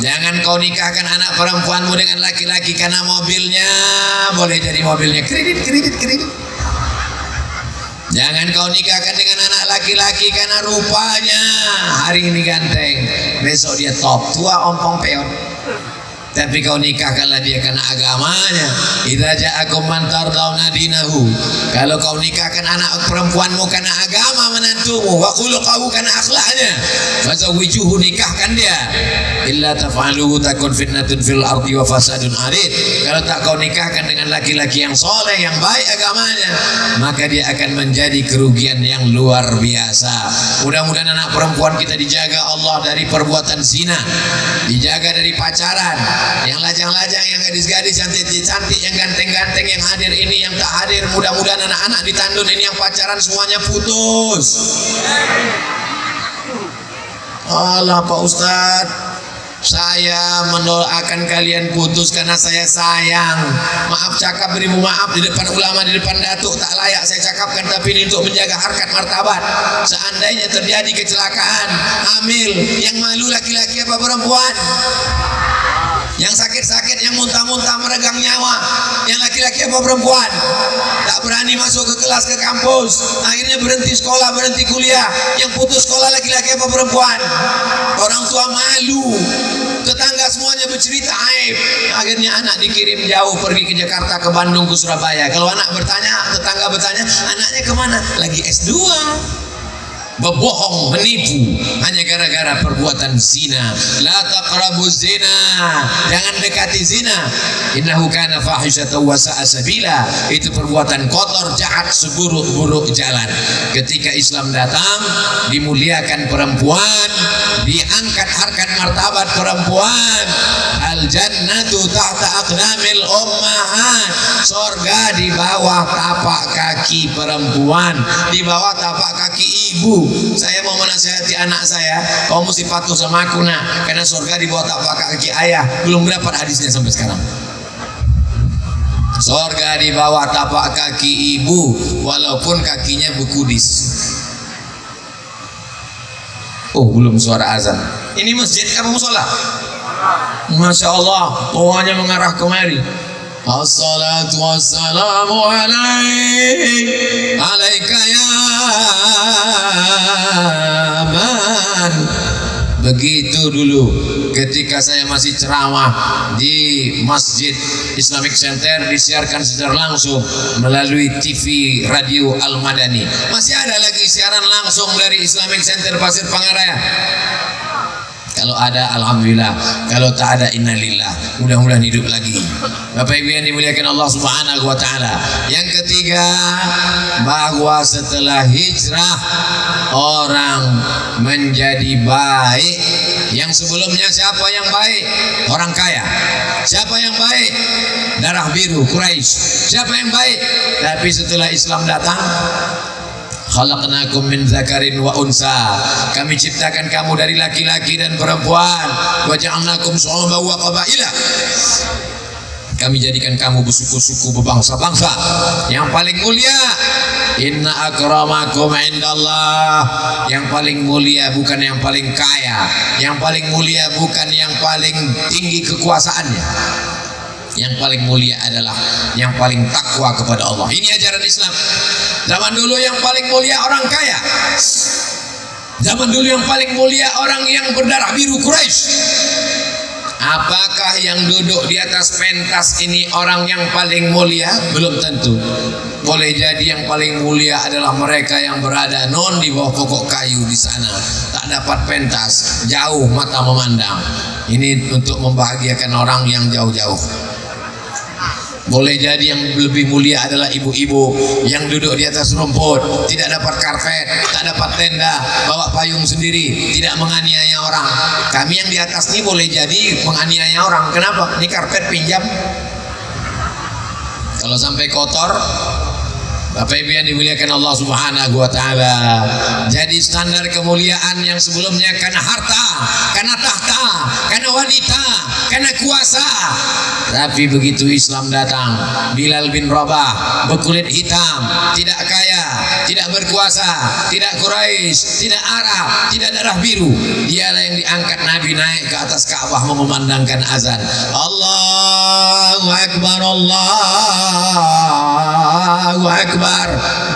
Jangan kau nikahkan anak perempuanmu dengan laki-laki karena mobilnya, boleh jadi mobilnya kredit. Jangan kau nikahkan dengan anak laki-laki karena rupanya hari ini ganteng, besok dia top, tua ompong peot. Tapi kau nikahkanlah dia karena agamanya. Idza ja'akum man tardawna dinahu. Kalau kau nikahkan anak perempuanmu karena agama menantumu, wa khuluquhu karena akhlaknya, fazawwijuhu, nikahkan dia. Illa taf'aluhu takun fitnatun fil ardi wa fasadun arid. Kalau tak kau nikahkan dengan laki-laki yang soleh, yang baik agamanya, maka dia akan menjadi kerugian yang luar biasa. Mudah-mudahan anak perempuan kita dijaga Allah dari perbuatan zina, dijaga dari pacaran. Yang lajang-lajang, yang gadis-gadis, yang cantik-cantik, yang ganteng-ganteng, yang hadir ini, yang tak hadir, mudah-mudahan anak-anak di tandun ini yang pacaran semuanya putus. Allah Pak Ustadz, saya mendoakan kalian putus karena saya sayang. Maaf cakap, beribu maaf di depan ulama, di depan datuk, tak layak saya cakapkan, tapi ini untuk menjaga harkat martabat. Seandainya terjadi kecelakaan, hamil, yang malu laki-laki apa perempuan? Yang sakit-sakit, yang muntah-muntah meregang nyawa, yang laki-laki apa perempuan? Tak berani masuk ke kelas, ke kampus, akhirnya berhenti sekolah, berhenti kuliah. Yang putus sekolah laki-laki apa perempuan? Orang tua malu, tetangga semuanya bercerita aib. Akhirnya anak dikirim jauh, pergi ke Jakarta, ke Bandung, ke Surabaya. Kalau anak bertanya, tetangga bertanya, anaknya kemana? Lagi S2. berbohong, menipu hanya gara-gara perbuatan zina. La taqrabuz zina, jangan dekati zina. Innahu kana fahisyatan wa sa'a sabila, itu perbuatan kotor, jahat, seburuk-buruk jalan. Ketika Islam datang, dimuliakan perempuan, diangkat harkat martabat perempuan. Al jannatu tahta aqdamil ummahat, surga di bawah tapak kaki perempuan, di bawah tapak kaki ibu. Saya mau menasihati anak saya, kau mesti patuh sama aku nak, karena surga di bawah tapak kaki ayah. Belum dapat hadisnya sampai sekarang. Surga di bawah tapak kaki ibu, walaupun kakinya bekudis. Oh, belum suara azan. Ini masjid apa musola? Masya Allah, tuanya mengarah kemari. Assalatu wassalamu alaika ya man. Begitu dulu ketika saya masih ceramah di Masjid Islamic Center, disiarkan secara langsung melalui TV Radio Al-Madani. Masih ada lagi siaran langsung dari Islamic Center Pasir Pangaraya. Kalau ada alhamdulillah, kalau tak ada innalillah, mudah-mudahan hidup lagi. Bapak Ibu yang dimuliakan Allah Subhanahu wa taala. Yang ketiga, bahwa setelah hijrah orang menjadi baik. Yang sebelumnya siapa yang baik? Orang kaya. Siapa yang baik? Darah biru Quraisy. Siapa yang baik? Tapi setelah Islam datang, khalaqnakum min dzakarin wa unsa, kami ciptakan kamu dari laki-laki dan perempuan. Wa ja'alnakum syu'uban wa qabaila, kami jadikan kamu bersuku-suku, berbangsa-bangsa. Yang paling mulia, inna akramakum indallah, yang paling mulia bukan yang paling kaya, yang paling mulia bukan yang paling tinggi kekuasaannya. Yang paling mulia adalah yang paling takwa kepada Allah. Ini ajaran Islam. Zaman dulu yang paling mulia orang kaya. Zaman dulu yang paling mulia orang yang berdarah biru Quraisy. Apakah yang duduk di atas pentas ini orang yang paling mulia? Belum tentu. Boleh jadi yang paling mulia adalah mereka yang berada non di bawah pokok kayu di sana, tak dapat pentas, jauh mata memandang. Ini untuk membahagiakan orang yang jauh-jauh. Boleh jadi yang lebih mulia adalah ibu-ibu yang duduk di atas rumput, tidak dapat karpet, tak dapat tenda, bawa payung sendiri, tidak menganiaya orang. Kami yang di atas ini boleh jadi menganiaya orang. Kenapa? Ini karpet pinjam. Kalau sampai kotor, Bapak Ibu yang dimuliakan Allah Subhanahu wa taala. Jadi standar kemuliaan yang sebelumnya karena harta, karena tahta, karena wanita, karena kuasa. Tapi begitu Islam datang, Bilal bin Rabah berkulit hitam, tidak kaya, tidak berkuasa, tidak Quraisy, tidak Arab, tidak darah biru. Dialah yang diangkat Nabi naik ke atas Ka'bah memandangkan azan. Allahu Akbar, Allahu Akbar.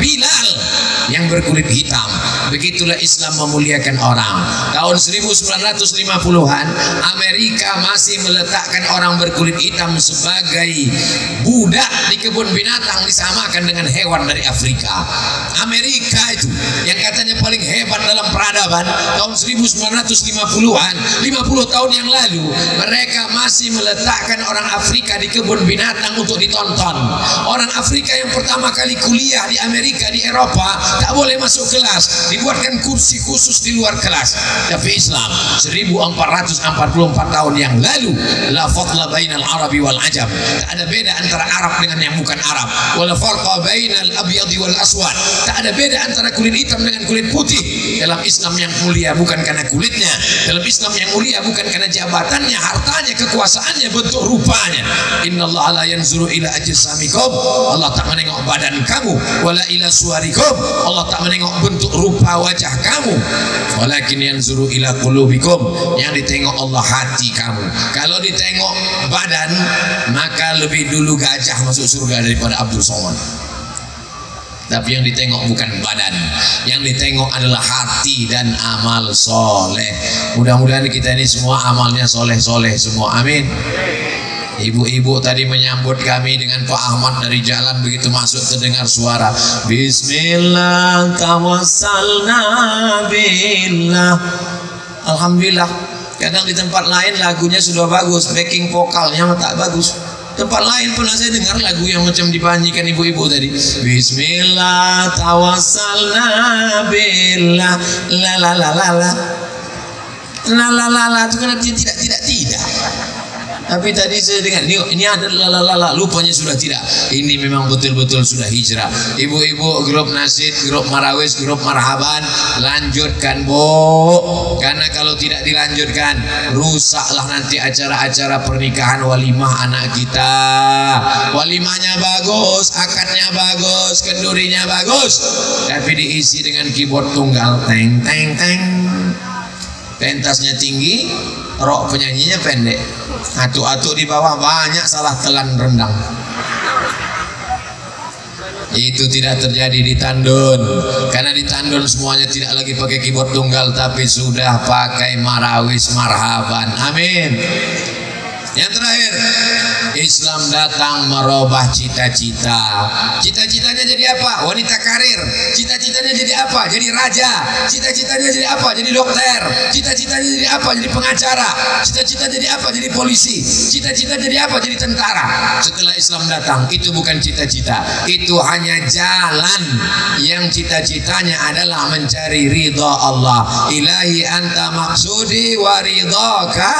Bilal yang berkulit hitam. Begitulah Islam memuliakan orang. Tahun 1950-an Amerika masih meletakkan orang berkulit hitam sebagai budak di kebun binatang, disamakan dengan hewan dari Afrika. Amerika itu yang katanya paling hebat dalam peradaban, tahun 1950-an, 50 tahun yang lalu, mereka masih meletakkan orang Afrika di kebun binatang untuk ditonton. Orang Afrika yang pertama kali kuliah di Amerika, di Eropa, tak boleh masuk kelas, dibuatkan kursi khusus di luar kelas. Tapi Islam 1444 tahun yang lalu, la fadla bainal arabi wal ajam, tak ada beda antara Arab dengan yang bukan Arab. Wala farqa bainal abyadi wal aswad, tak ada beda antara kulit hitam dengan kulit putih. Dalam Islam yang mulia bukan karena kulitnya, dalam Islam yang mulia bukan karena jabatannya, hartanya, kekuasaannya, bentuk rupanya. Innallaha la yanzuru ila ajsamikum, Allah tak menengok badan kamu, wala ila suwarikum, Allah tak menengok bentuk rupa wajah kamu, walakin yanzuru ila qulubikum, yang ditengok Allah hati kamu. Kalau ditengok badan, maka lebih dulu gajah masuk surga daripada Abdul Somad. Tapi yang ditengok bukan badan, yang ditengok adalah hati dan amal soleh. Mudah-mudahan kita ini semua amalnya soleh-soleh semua, amin. Ibu-ibu tadi menyambut kami dengan Pak Ahmad dari jalan, begitu masuk terdengar suara Bismillah tawassalna billah. Alhamdulillah. Kadang di tempat lain lagunya sudah bagus, backing vokalnya tak bagus. Tempat lain pernah saya dengar lagu yang macam dipanyikan ibu-ibu tadi. Bismillah tawassalna billah la la la la la la la la la, itu kan tidak. Tapi tadi saya dengar ini ada lalala, lupanya sudah tidak. Ini memang betul-betul sudah hijrah. Ibu-ibu grup nasid, grup marawis, grup marhaban, lanjutkan Bu. Karena kalau tidak dilanjutkan, rusaklah nanti acara-acara pernikahan walimah anak kita. Walimahnya bagus, akadnya bagus, kendurinya bagus, tapi diisi dengan keyboard tunggal, teng teng teng. Pentasnya tinggi, rok penyanyinya pendek. Atuk-atuk di bawah banyak salah telan rendang. Itu tidak terjadi di Tandun, karena di Tandun semuanya tidak lagi pakai keyboard tunggal, tapi sudah pakai marawis marhaban. Amin. Yang terakhir, Islam datang merubah cita-cita. Cita-citanya jadi apa? Wanita karir. Cita-citanya jadi apa? Jadi raja. Cita-citanya jadi apa? Jadi dokter. Cita-citanya jadi apa? Jadi pengacara. Cita-cita jadi apa? Jadi polisi. Cita-cita jadi apa? Jadi tentara. Setelah Islam datang, itu bukan cita-cita, itu hanya jalan. Yang cita-citanya adalah mencari ridha Allah. Ilahi anta maksudi wa ridhaka,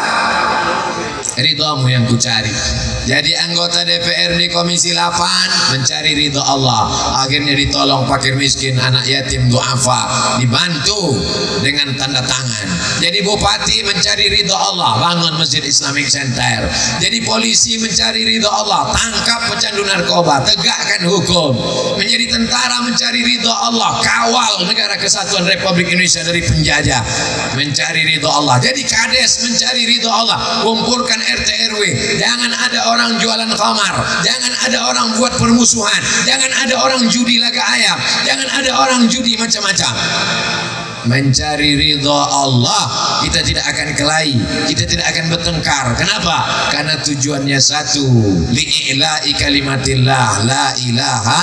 ridhamu yang kucari. Jadi anggota DPRD Komisi 8 mencari ridha Allah, akhirnya ditolong fakir miskin, anak yatim, duafa, dibantu dengan tanda tangan. Jadi bupati mencari ridha Allah, bangun Masjid Islamic Center. Jadi polisi mencari ridha Allah, tangkap pecandu narkoba, tegakkan hukum. Menjadi tentara mencari ridha Allah, kawal negara kesatuan Republik Indonesia dari penjajah, mencari ridha Allah. Jadi kades mencari ridha Allah, kumpulkan RT RW, jangan ada orang jualan khamar, jangan ada orang buat permusuhan, jangan ada orang judi laga ayam, jangan ada orang judi macam-macam. Mencari ridha Allah, kita tidak akan kelahi, kita tidak akan bertengkar. Kenapa? Karena tujuannya satu, li'ila'i kalimatillah la ilaha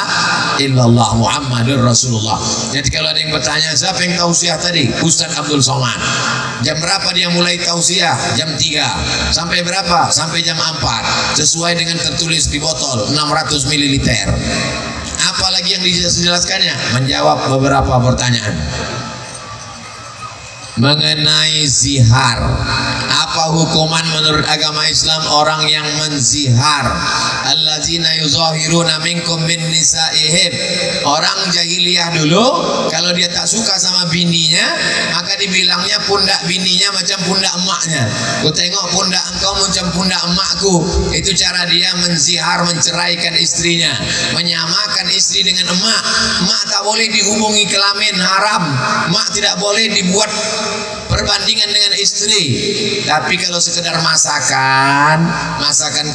illallah Muhammadur Rasulullah. Jadi kalau ada yang bertanya, siapa yang tausiah tadi? Ustaz Abdul Somad. Jam berapa dia mulai tausiah? Jam 3. Sampai berapa? Sampai jam 4. Sesuai dengan tertulis di botol 600 ml. Apalagi yang dijelaskannya? Menjawab beberapa pertanyaan mengenai zihar. Apa hukuman menurut agama Islam orang yang menzihar? Allazina yuzahiruna minkum min nisaihim. Orang jahiliyah dulu kalau dia tak suka sama bininya, maka dibilangnya pundak bininya macam pundak emaknya. Ku tengok pundak engkau macam pundak emakku. Itu cara dia menzihar, menceraikan istrinya, menyamakan istri dengan emak. Emak tak boleh dihubungi kelamin haram, emak tidak boleh dibuat perbandingan dengan istri. Tapi kalau sekedar masakan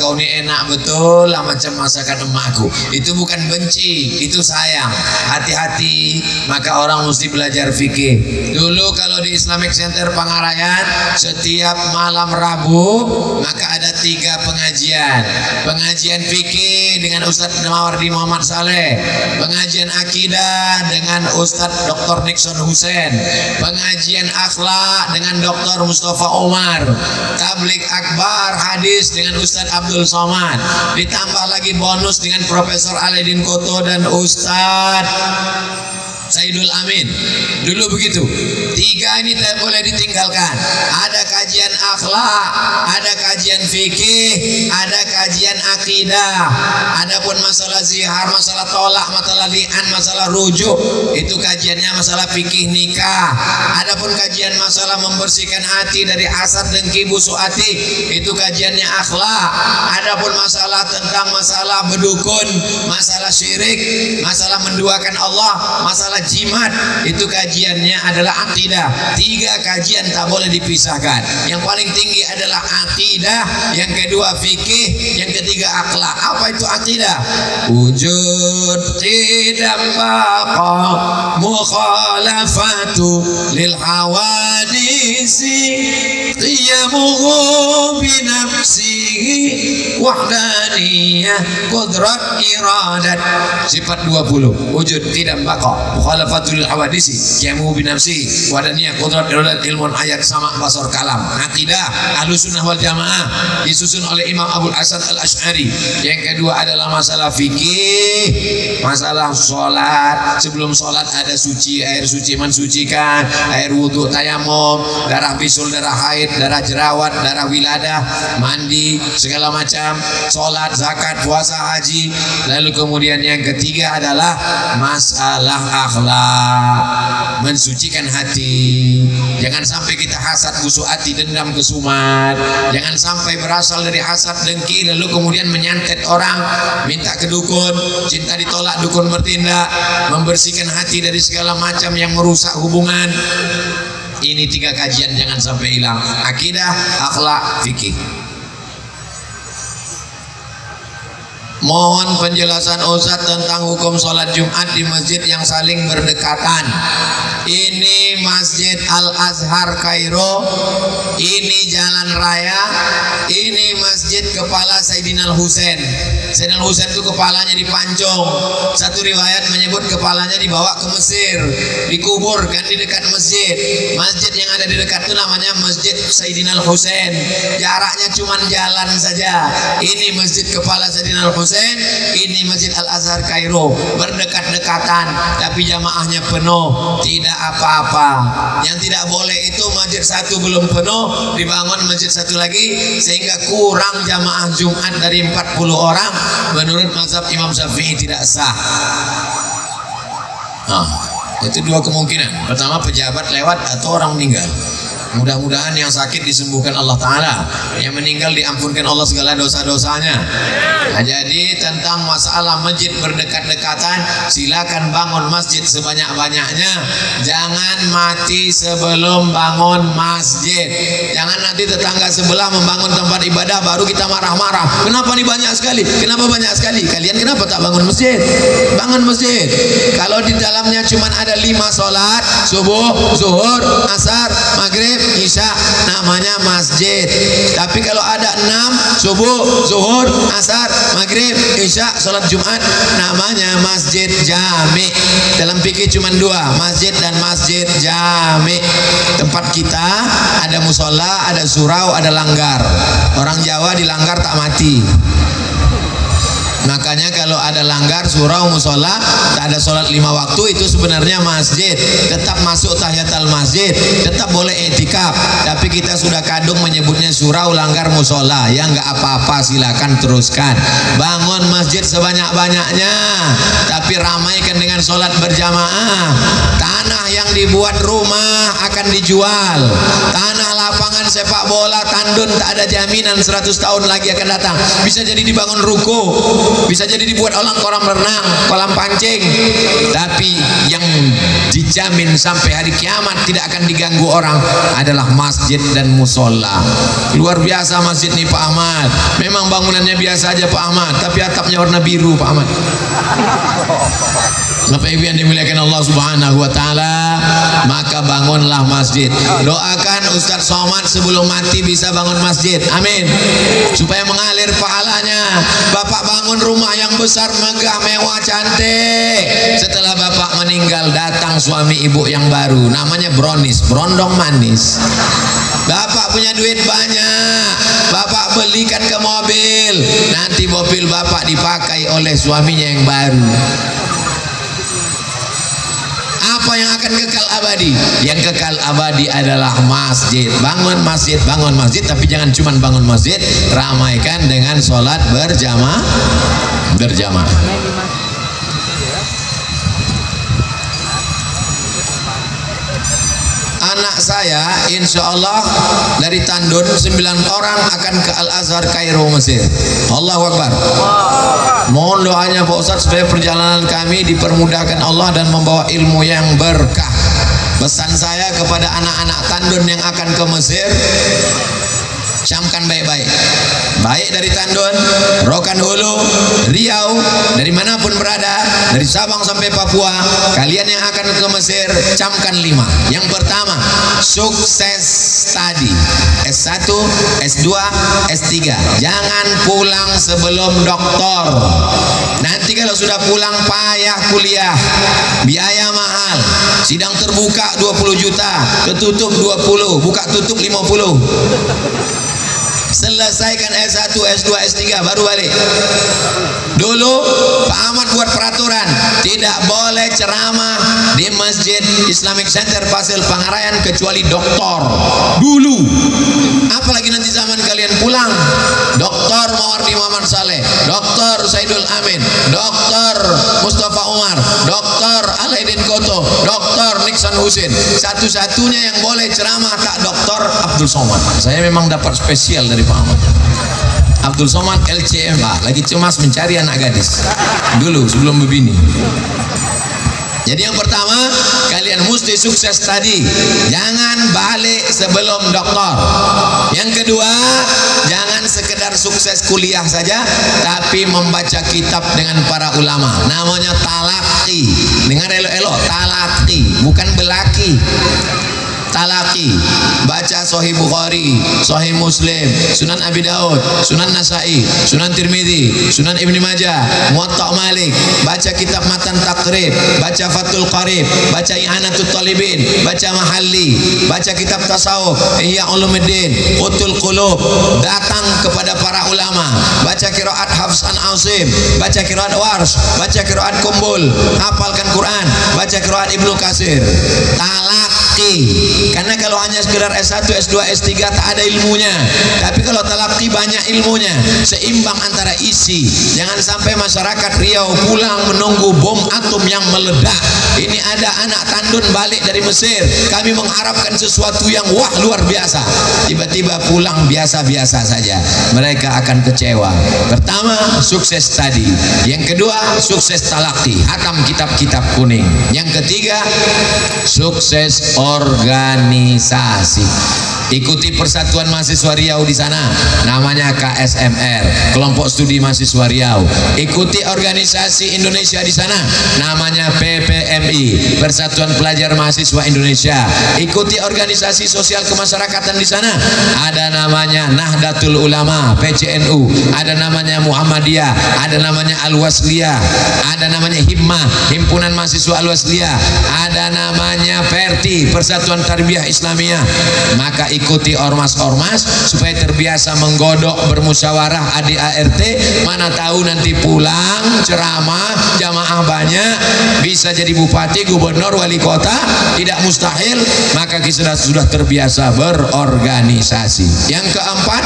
kau ini enak betul lah macam masakan emakku, itu bukan benci, itu sayang. Hati-hati, maka orang mesti belajar fikih. Dulu kalau di Islamic Center Pangarayan, setiap malam Rabu maka ada 3 pengajian. Pengajian fikih dengan Ustadz Mawardi Muhammad Saleh, pengajian akidah dengan Ustadz Dr. Nixon Hussein, pengajian akhlak dengan Dr. Mustafa Omar, tablik akbar hadis dengan Ustadz Abdul Somad, ditambah lagi bonus dengan Profesor Aladin Koto dan Ustadz Saidul Amin. Dulu begitu. 3 ini tidak boleh ditinggalkan. Ada kajian akhlak, ada kajian fikih, ada kajian akidah. Adapun masalah zihar, masalah tolak, masalah li'an, masalah rujuk, itu kajiannya masalah fikih nikah. Adapun kajian masalah membersihkan hati dari hasad, dengki, busuk hati, itu kajiannya akhlak. Adapun masalah tentang masalah bedukun, masalah syirik, masalah menduakan Allah, masalah jimat, itu kajiannya adalah akidah. 3 kajian tak boleh dipisahkan. Yang paling tinggi adalah akidah, yang kedua fikih, yang ketiga akhlak. Apa itu akidah? Wujud tidak baqa mukhalafatu lil hawadisi qiyamuhu binafsihi wahdaniyah qudrat iradat. Sifat 20 wujud tidak baqa mukhalafatul hawadisi qiyamuhu binafsihi wahdaniyah qudrat iradat ilmun ayat sama basar kalam. Akidah Ahlussunnah wal Jamaah disusun oleh Imam Abul Hasan Al-Asy'ari. Yang kedua adalah masalah fikih, masalah sholat. Sebelum sholat ada suci, air suci mensucikan, air wudhu, tayamum, darah bisul, darah haid, darah jerawat, darah wiladah, mandi, segala macam, sholat, zakat, puasa, haji. Lalu kemudian yang ketiga adalah masalah akhlak, mensucikan hati. Jangan sampai kita hasad, busuk hati, dendam, kesumat. Jangan sampai berasal dari hasad, dengki, lalu kemudian menyantet orang, minta ke dukun, cinta ditolak, dukun bertindak. Membersihkan hati dari segala macam yang merusak hubungan. Ini 3 kajian jangan sampai hilang. Akidah, akhlak, fikih. Mohon penjelasan Ustaz tentang hukum sholat Jumat di masjid yang saling berdekatan. Ini Masjid Al-Azhar Kairo, ini Jalan Raya, ini Masjid Kepala Sayyidina Al-Husain. Sayyidina Al-Husain itu kepalanya dipancung. Satu riwayat menyebut kepalanya dibawa ke Mesir, dikuburkan di dekat masjid. Masjid yang ada di dekat itu namanya Masjid Sayyidina Al-Husain. Jaraknya cuma jalan saja. Ini Masjid Kepala Sayyidina Al-Husain, ini Masjid Al-Azhar Kairo, berdekat-dekatan, tapi jamaahnya penuh, tidak apa-apa. Yang tidak boleh itu masjid satu belum penuh, dibangun masjid satu lagi, sehingga kurang jamaah Jumat dari 40 orang. Menurut mazhab Imam Syafi'i tidak sah. Nah, itu 2 kemungkinan. Pertama, pejabat lewat atau orang meninggal. Mudah-mudahan yang sakit disembuhkan Allah Ta'ala, yang meninggal diampunkan Allah segala dosa-dosanya. Nah, jadi tentang masalah masjid berdekat-dekatan, silakan bangun masjid sebanyak-banyaknya. Jangan mati sebelum bangun masjid. Jangan nanti tetangga sebelah membangun tempat ibadah baru kita marah-marah. Kenapa nih banyak sekali? Kenapa banyak sekali? Kalian kenapa tak bangun masjid? Bangun masjid. Kalau di dalamnya cuma ada 5 sholat, subuh, zuhur, asar, maghrib, isya, namanya masjid. Tapi kalau ada 6, subuh, zuhur, asar, maghrib, isya, sholat Jumat, namanya masjid jami. Dalam fikih cuma 2, masjid dan masjid jami. Tempat kita ada musola, ada surau, ada langgar. Orang Jawa di langgar tak mati. Makanya kalau ada langgar, surau, musola, tak ada sholat 5 waktu, itu sebenarnya masjid. Tetap masuk tahiyatul masjid, tetap boleh i'tikaf. Tapi kita sudah kadung menyebutnya surau, langgar, musola. Ya nggak apa-apa, silakan teruskan. Bangun masjid sebanyak-banyaknya, tapi ramaikan dengan sholat berjamaah. Tanah yang dibuat rumah akan dijual. Tanah lapangan sepak bola tandun tak ada jaminan 100 tahun lagi akan datang. Bisa jadi dibangun ruko, bisa jadi dibuat kolam renang, kolam pancing, tapi yang dijamin sampai hari kiamat tidak akan diganggu orang adalah masjid dan musola. Luar biasa masjid nih Pak Ahmad. Memang bangunannya biasa aja Pak Ahmad, tapi atapnya warna biru Pak Ahmad. Bapak Ibu yang dimuliakan Allah Subhanahu wa taala, maka bangunlah masjid. Doakan Ustadz Somad sebelum mati bisa bangun masjid. Amin. Supaya mengalir pahalanya. Bapak bangun rumah yang besar, megah, mewah, cantik. Setelah Bapak meninggal datang suami ibu yang baru, namanya bronis, brondong manis. Bapak punya duit banyak, Bapak belikan ke mobil, nanti mobil Bapak dipakai oleh suaminya yang baru. Apa yang akan kekal abadi? Yang kekal abadi adalah masjid. Bangun masjid, tapi jangan cuma bangun masjid, ramaikan dengan sholat berjamaah. Anak saya insya Allah dari Tandun 9 orang akan ke Al-Azhar Kairo Mesir. Allahu Akbar. Mohon doanya Pak Ustadz supaya perjalanan kami dipermudahkan Allah dan membawa ilmu yang berkah. Pesan saya kepada anak-anak Tandun yang akan ke Mesir, Camkan baik-baik. Baik dari Tandun, Rokan Hulu, Riau, dari manapun berada, dari Sabang sampai Papua, kalian yang akan ke Mesir, camkan 5. Yang pertama, sukses tadi. S1, S2, S3. Jangan pulang sebelum doktor. Nanti kalau sudah pulang payah kuliah, biaya mahal, sidang terbuka 20 juta, tertutup 20, buka tutup 50. Selesaikan S1, S2, S3 baru balik. Dulu Pak Ahmad buat peraturan, tidak boleh ceramah di Masjid Islamic Center Pasir Pangarayan kecuali doktor. Dulu. Apalagi nanti zaman kalian pulang, Doktor Mawardi Muhammad Saleh, Doktor Saidul Amin, Doktor Mustafa Umar, Doktor Alaidin Koto, Doktor Nixon Husin. Satu-satunya yang boleh ceramah tak Doktor Abdul Somad. Saya memang dapat spesial dari Pak Ahmad. Abdul Somad LCMA, lagi cemas mencari anak gadis dulu sebelum berbini. Jadi yang pertama, kalian mesti sukses tadi, jangan balik sebelum doktor. Yang kedua, jangan sekedar sukses kuliah saja, tapi membaca kitab dengan para ulama. Namanya talaki. Dengar elok-elok, talaki, bukan belaki. Talaki, baca Sahih Bukhari, Sahih Muslim, Sunan Abi Daud, Sunan Nasai, Sunan Tirmidzi, Sunan Ibni Majah, Muwatta Malik, baca kitab Matan Taqrib, baca Fathul Qarib, baca I'anatul Talibin, baca Mahalli, baca kitab tasawuf, Ihya Ulumuddin, Qutul Qulub, datang kepada para ulama, baca qiraat Hafs an Asim, baca qiraat Warsh, baca qiraat Kumbul, hafalkan Quran, baca qiraat Ibnu Katsir. Talaki. Karena kalau hanya sekedar S1, S2, S3 tak ada ilmunya. Tapi kalau talaki banyak ilmunya, seimbang antara isi. Jangan sampai masyarakat Riau pulang menunggu bom atom yang meledak. Ini ada anak Tandun balik dari Mesir, kami mengharapkan sesuatu yang wah luar biasa, tiba-tiba pulang biasa-biasa saja. Mereka akan kecewa. Pertama, sukses tadi. Yang kedua, sukses talaki, hatam kitab-kitab kuning. Yang ketiga, sukses organisasi. Ikuti Persatuan Mahasiswa Riau di sana, namanya KSMR, Kelompok Studi Mahasiswa Riau. Ikuti organisasi Indonesia di sana, namanya PPMI, Persatuan Pelajar Mahasiswa Indonesia. Ikuti organisasi sosial kemasyarakatan di sana, ada namanya Nahdlatul Ulama, PCNU, ada namanya Muhammadiyah, ada namanya Al-Wasliyah, ada namanya Himmah, Himpunan Mahasiswa Al-Wasliyah, ada namanya PERTI, Persatuan Tarbiyah Islamiyah. Maka ikuti ormas-ormas supaya terbiasa menggodok, bermusyawarah, ADART. Mana tahu nanti pulang ceramah, jamaah banyak, bisa jadi bupati, gubernur, wali kota, tidak mustahil. Maka kita sudah terbiasa berorganisasi. Yang keempat,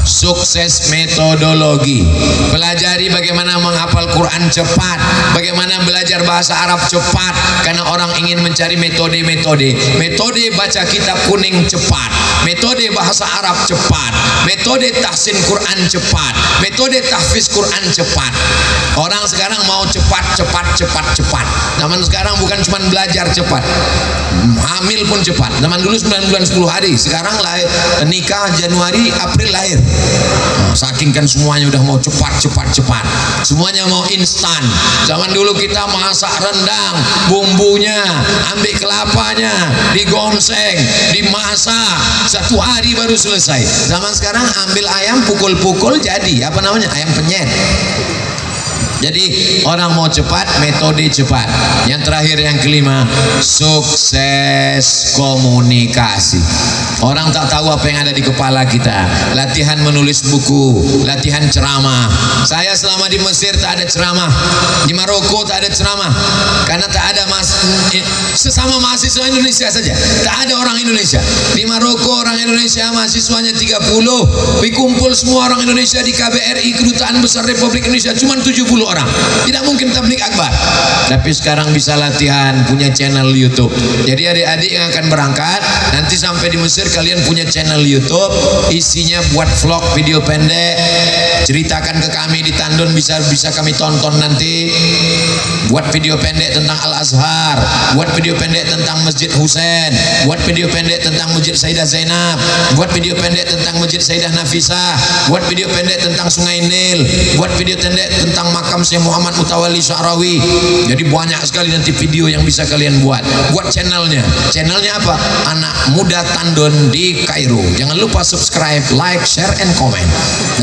sukses metodologi. Pelajari bagaimana menghafal Quran cepat, bagaimana belajar bahasa Arab cepat, karena orang ingin mencari metode-metode. Metode baca kitab kuning cepat, metode bahasa Arab cepat, metode tahsin Quran cepat, metode tahfiz Quran cepat. Orang sekarang mau cepat. Zaman sekarang bukan cuma belajar cepat, hamil pun cepat. Zaman dulu 9 bulan 10 hari, sekarang lahir, nikah Januari, April lahir. Saking kan semuanya udah mau cepat, semuanya mau instan. Zaman dulu kita masak rendang, bumbunya, ambil kelapanya, digonseng, dimasak, 1 hari baru selesai. Zaman sekarang ambil ayam, pukul-pukul jadi, apa namanya, ayam penyet. Jadi orang mau cepat, metode cepat. Yang terakhir, yang kelima, sukses komunikasi. Orang tak tahu apa yang ada di kepala kita. Latihan menulis buku, latihan ceramah. Saya selama di Mesir tak ada ceramah, di Maroko tak ada ceramah, karena tak ada sesama mahasiswa Indonesia saja, tak ada orang Indonesia. Di Maroko orang Indonesia mahasiswanya 30, dikumpul semua orang Indonesia di KBRI, Kedutaan Besar Republik Indonesia, cuma 70 orang. Tidak mungkin tablik akbar. Tapi sekarang bisa latihan, punya channel YouTube. Jadi adik-adik yang akan berangkat nanti sampai di Mesir, kalian punya channel YouTube, isinya buat vlog, video pendek, ceritakan ke kami di Tandun, bisa kami tonton nanti. Buat video pendek tentang Al-Azhar, Besar, buat video pendek tentang Masjid Husain, buat video pendek tentang Masjid Sayyidah Zainab, buat video pendek tentang Masjid Sayyidah Nafisah, buat video pendek tentang Sungai Nil, buat video pendek tentang makam Syekh Muhammad Mutawalli Sya'rawi. Jadi banyak sekali nanti video yang bisa kalian buat. Buat channelnya apa? Anak Muda Tandon di Kairo. Jangan lupa subscribe, like, share, and comment.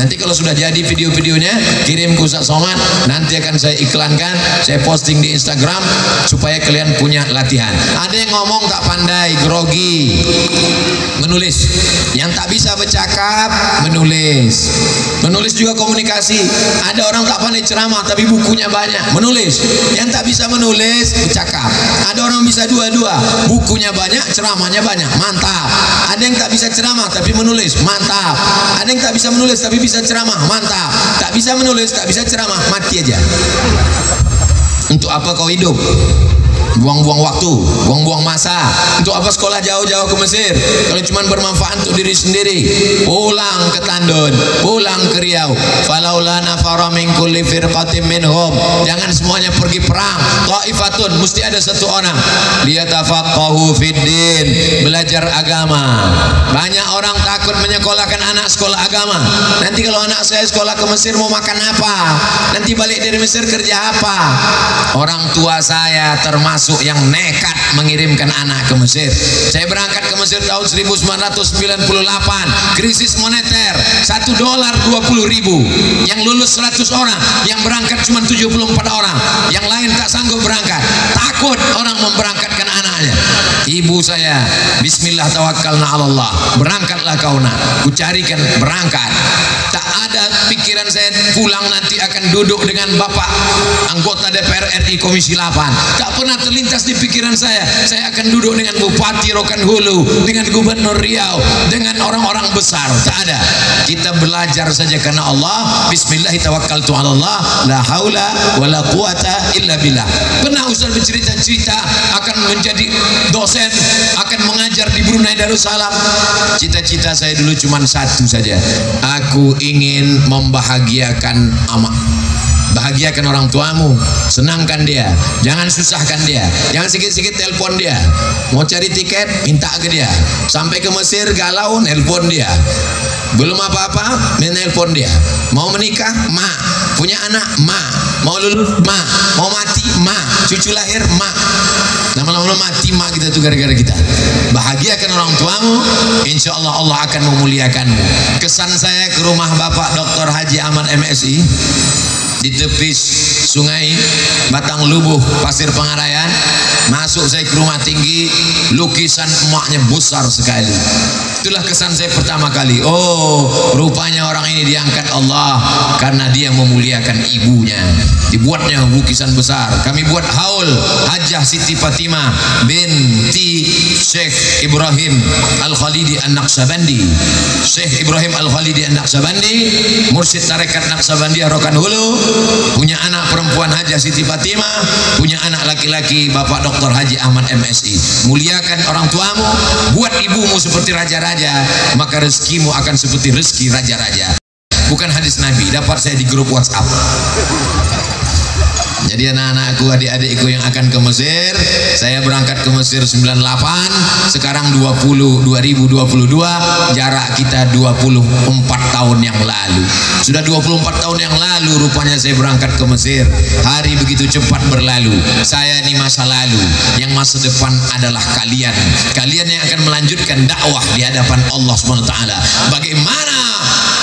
Nanti kalau sudah jadi video-videonya, kirim ke Ustaz Somad, nanti akan saya iklankan, saya posting di Instagram supaya kalian punya latihan. Ada yang ngomong tak pandai, grogi, menulis. Yang tak bisa bercakap, menulis. Menulis juga komunikasi. Ada orang tak pandai ceramah tapi bukunya banyak, menulis. Yang tak bisa menulis, bercakap. Ada orang bisa dua-dua, bukunya banyak, ceramahnya banyak, mantap. Ada yang tak bisa ceramah tapi menulis, mantap. Ada yang tak bisa menulis tapi bisa ceramah, mantap. Tak bisa menulis, tak bisa ceramah, mati aja. Untuk apa kau hidup? Buang-buang waktu, buang-buang masa. Untuk apa sekolah jauh-jauh ke Mesir kalau cuma bermanfaat untuk diri sendiri? Pulang ke Tandun, pulang ke Riau. Falaula nafara min kulli firqatin minhum. Jangan semuanya pergi perang. Ta'ifatun, mesti ada satu orang. Liyatafaqahu fiddin, belajar agama. Banyak orang takut menyekolahkan anak sekolah agama. Nanti kalau anak saya sekolah ke Mesir mau makan apa? Nanti balik dari Mesir kerja apa? Orang tua saya termasuk yang nekat mengirimkan anak ke Mesir. Saya berangkat ke Mesir tahun 1998, krisis moneter, $1 20.000. Yang lulus 100 orang, yang berangkat cuma 74 orang, yang lain tak sanggup berangkat. Takut orang memberangkatkan anaknya. Ibu saya, bismillah tawakkalna 'ala Allah, berangkatlah kau nak, ku carikan berangkat. Tak ada pikiran saya pulang nanti akan duduk dengan bapak anggota DPR RI Komisi 8. Tak pernah terlintas di pikiran saya akan duduk dengan Bupati Rokan Hulu, dengan Gubernur Riau, dengan orang-orang besar. Tak ada. Kita belajar saja karena Allah. Bismillahirrahmanirrahim. Allah, la haula wala quwata illa billah. Pernah Ustaz bercerita-cerita akan menjadi dosen, akan mengajar di Brunei Darussalam. Cita-cita saya dulu cuma satu saja. Aku ingin membahagiakan bahagiakan orang tuamu, senangkan dia, jangan susahkan dia, jangan sikit-sikit telepon dia, mau cari tiket minta ke dia, sampai ke Mesir galau nelpon dia, belum apa-apa menelpon dia, mau menikah mak, punya anak mak, mau lulus mak, mau mati mak, cucu lahir mak. Lama-lama mati mak kita tuh gara-gara kita. Bahagiakan orang tuamu, insya Allah Allah akan memuliakanmu. Kesan saya ke rumah Bapak Dr. Haji Ahmad MSI di tepi sungai Batang Lubuh, Pasir Pengarayan. Masuk saya ke rumah tinggi, lukisan emaknya besar sekali. Itulah kesan saya pertama kali. Oh, rupanya orang ini diangkat Allah karena dia memuliakan ibunya. Dibuatnya lukisan besar. Kami buat haul Hajjah Siti Fatimah binti Syekh Ibrahim Al-Khalidi An-Naqsabandi. Syekh Ibrahim Al-Khalidi An-Naqsabandi, mursyid tarekat Naqsabandiyah Rokan Hulu, punya anak perempuan Hajjah Siti Fatimah, punya anak laki-laki Bapak Dr. Haji Ahmad MSI. Muliakan orang tuamu, buat ibumu seperti raja-raja, maka rezekimu akan seperti rezeki raja-raja. Bukan hadis Nabi, dapat saya di grup WhatsApp. Jadi anak-anakku, adik-adikku yang akan ke Mesir, saya berangkat ke Mesir 98, sekarang 2022, jarak kita 24 tahun yang lalu. Sudah 24 tahun yang lalu rupanya saya berangkat ke Mesir. Hari begitu cepat berlalu. Saya ini masa lalu, yang masa depan adalah kalian. Kalian yang akan melanjutkan dakwah di hadapan Allah SWT. Bagaimana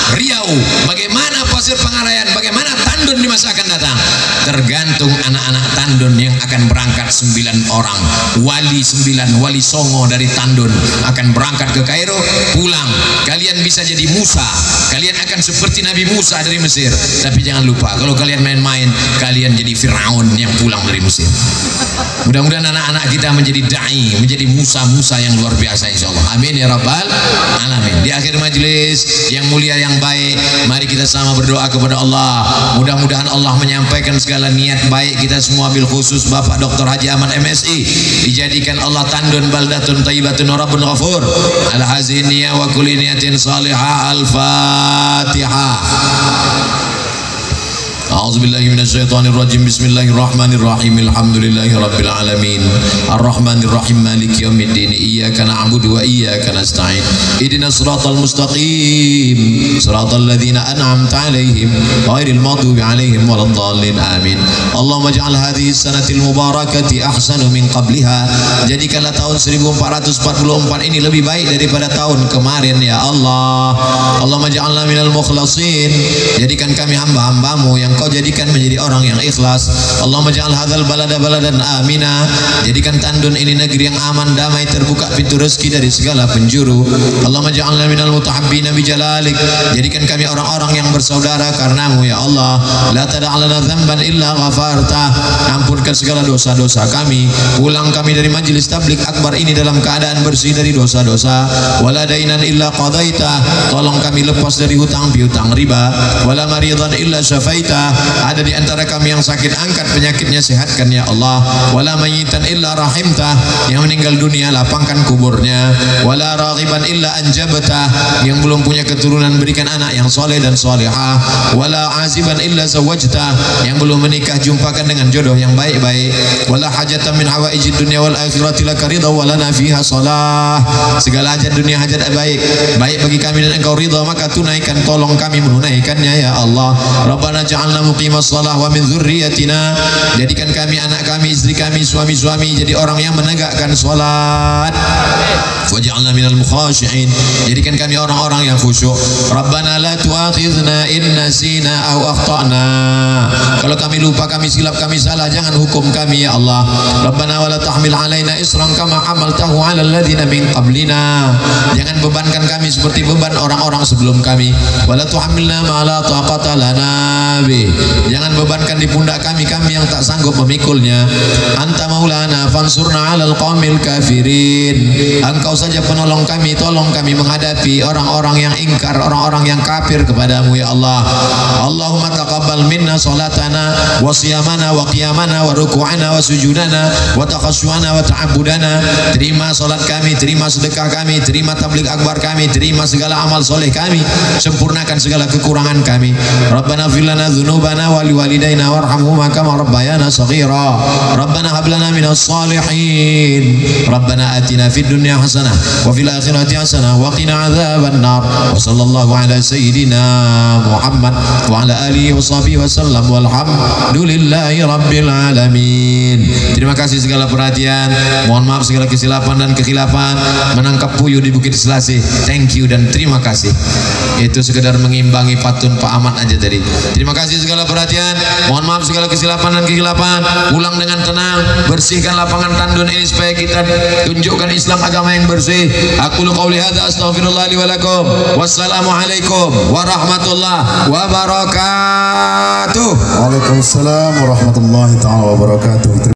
Riau, bagaimana Pasir Pengarayan, bagaimana Tandun di masa akan datang, tergantung anak-anak Tandun yang akan berangkat 9 orang. Wali 9, Wali Songo dari Tandun akan berangkat ke Kairo, pulang. Kalian bisa jadi Musa, kalian akan seperti Nabi Musa dari Mesir. Tapi jangan lupa, kalau kalian main-main, kalian jadi Fir'aun yang pulang dari Mesir. Mudah-mudahan anak-anak kita menjadi da'i, menjadi Musa-Musa yang luar biasa insyaallah. Amin ya rabbal alamin. Di akhir majelis yang mulia yang baik, mari kita sama berdoa kepada Allah. Mudah-mudahan Allah menyampaikan segala niat baik kita semua, bil khusus Bapak Dr. Haji Ahmad MSI, dijadikan Allah Tandun baldatun thayyibatun rabbun ghafur. Ala haziniyah wa kulli niyatin salihah. Al-Fatihah. A'udzubillahi minasyaitonirrajim. Bismillahirrahmanirrahim. Alhamdulillahirabbil alamin. Arrahmanirrahim. Maliki yaumiddin. Iyyaka na'budu wa iyyaka nasta'in. Ihdinas siratal mustaqim. Siratal ladzina an'amta 'alaihim ghairil maghdubi 'alaihim waladdallin. Amin. Allahumma ij'al hadhihi sanatil mubarakati ahsanu min qabliha. Jadikanlah tahun 1444 ini lebih baik daripada tahun kemarin ya Allah. Allahumma ij'alna minal mukhlasin. Jadikan kami hamba-hambamu yang kau jadikan menjadi orang yang ikhlas. Allahumma ja'al hadzal balada baladan amina. Jadikan Tandun ini negeri yang aman, damai, terbuka pintu rezeki dari segala penjuru. Allahumma ja'alna minal mutahabbina bi jalalik. Jadikan kami orang-orang yang bersaudara karenamu ya Allah. La tada'lana dzamban illa ghafarta. Ampunkan segala dosa-dosa kami. Pulang kami dari majelis tablik akbar ini dalam keadaan bersih dari dosa-dosa. Wala dainan illa qadaita. Tolong kami lepas dari hutang piutang riba. Wala maridan illa syafaita. Ada di antara kami yang sakit, angkat penyakitnya, sehatkan ya Allah. Wala mayyitan illa rahimta. Yang meninggal dunia, lapangkan kuburnya. Wala raghiban illa anjabta. Yang belum punya keturunan, berikan anak yang soleh dan solehah. Wala aziban illa zawajta. Yang belum menikah, jumpakan dengan jodoh yang baik-baik. Wala hajatan min hawaijid dunya wal akhirati laka ridha wa lana fiha salah. Segala hajat dunia, hajat baik bagi kami dan engkau ridha, maka tunaikan, tolong kami menunaikannya ya Allah. Rabbana ja'alna muqimas shalah wa min dzurriyyatina. Jadikan kami, anak kami, istri kami, suami-suami jadi orang yang menegakkan salat. Waj'alna minal mukhashi'in. Jadikan kami orang-orang yang khusyuk. Rabbana la tu'akhidhna in nasina aw akhtana. Kalau kami lupa, kami silap, kami salah, jangan hukum kami ya Allah. Rabbana wa la tahmil 'alaina isran kama hamaltahu 'alal ladzina min qablina. Jangan bebankan kami seperti beban orang-orang sebelum kami. Wa la tuhammilna ma la taqata lana bih. Jangan bebankan di pundak kami yang tak sanggup memikulnya. Anta maulana fansurna 'alal qaumil kafirin. Engkau saja penolong kami, tolong kami menghadapi orang-orang yang ingkar, orang-orang yang kafir kepadamu ya Allah. Allahumma taqabbal minna salatana wa siyamana wa qiyamana wa ruku'ana wa sujudana wa taqasyuana wa ta'abbudana. Terima salat kami, terima sedekah kami, terima tabligh akbar kami, terima segala amal soleh kami, sempurnakan segala kekurangan kami. Rabbana fir lana dzunubana wa liwalidayna warhamhuma kama rabbayana shaghira. Rabbana hab lana minas shalihin. Rabbana atina fid dunya hasanah wa fil akhirati hasanah wa qina adzaban nar. Wa sallallahu ala sayyidina Muhammad wa ala alihi wa sahbihi wa sallam walhamdulillahi rabbil alamin. Terima kasih segala perhatian. Mohon maaf segala kesilapan dan kekhilafan. Menangkap puyuh di Bukit Selasih. Thank you dan terima kasih. Itu sekedar mengimbangi patun Pak Ahmad aja tadi. Terima kasih segala perhatian. Mohon maaf segala kesilapan dan kekhilafan. Pulang dengan tenang. Bersihkan lapangan Tandun ini supaya kita tunjukkan Islam agama yang bersih. Aku qouli hadza astaghfirullah li wa lakum. Wassalamualaikum warahmatullahi wabarakatuh. Waalaikumsalam warahmatullahi taala wabarakatuh.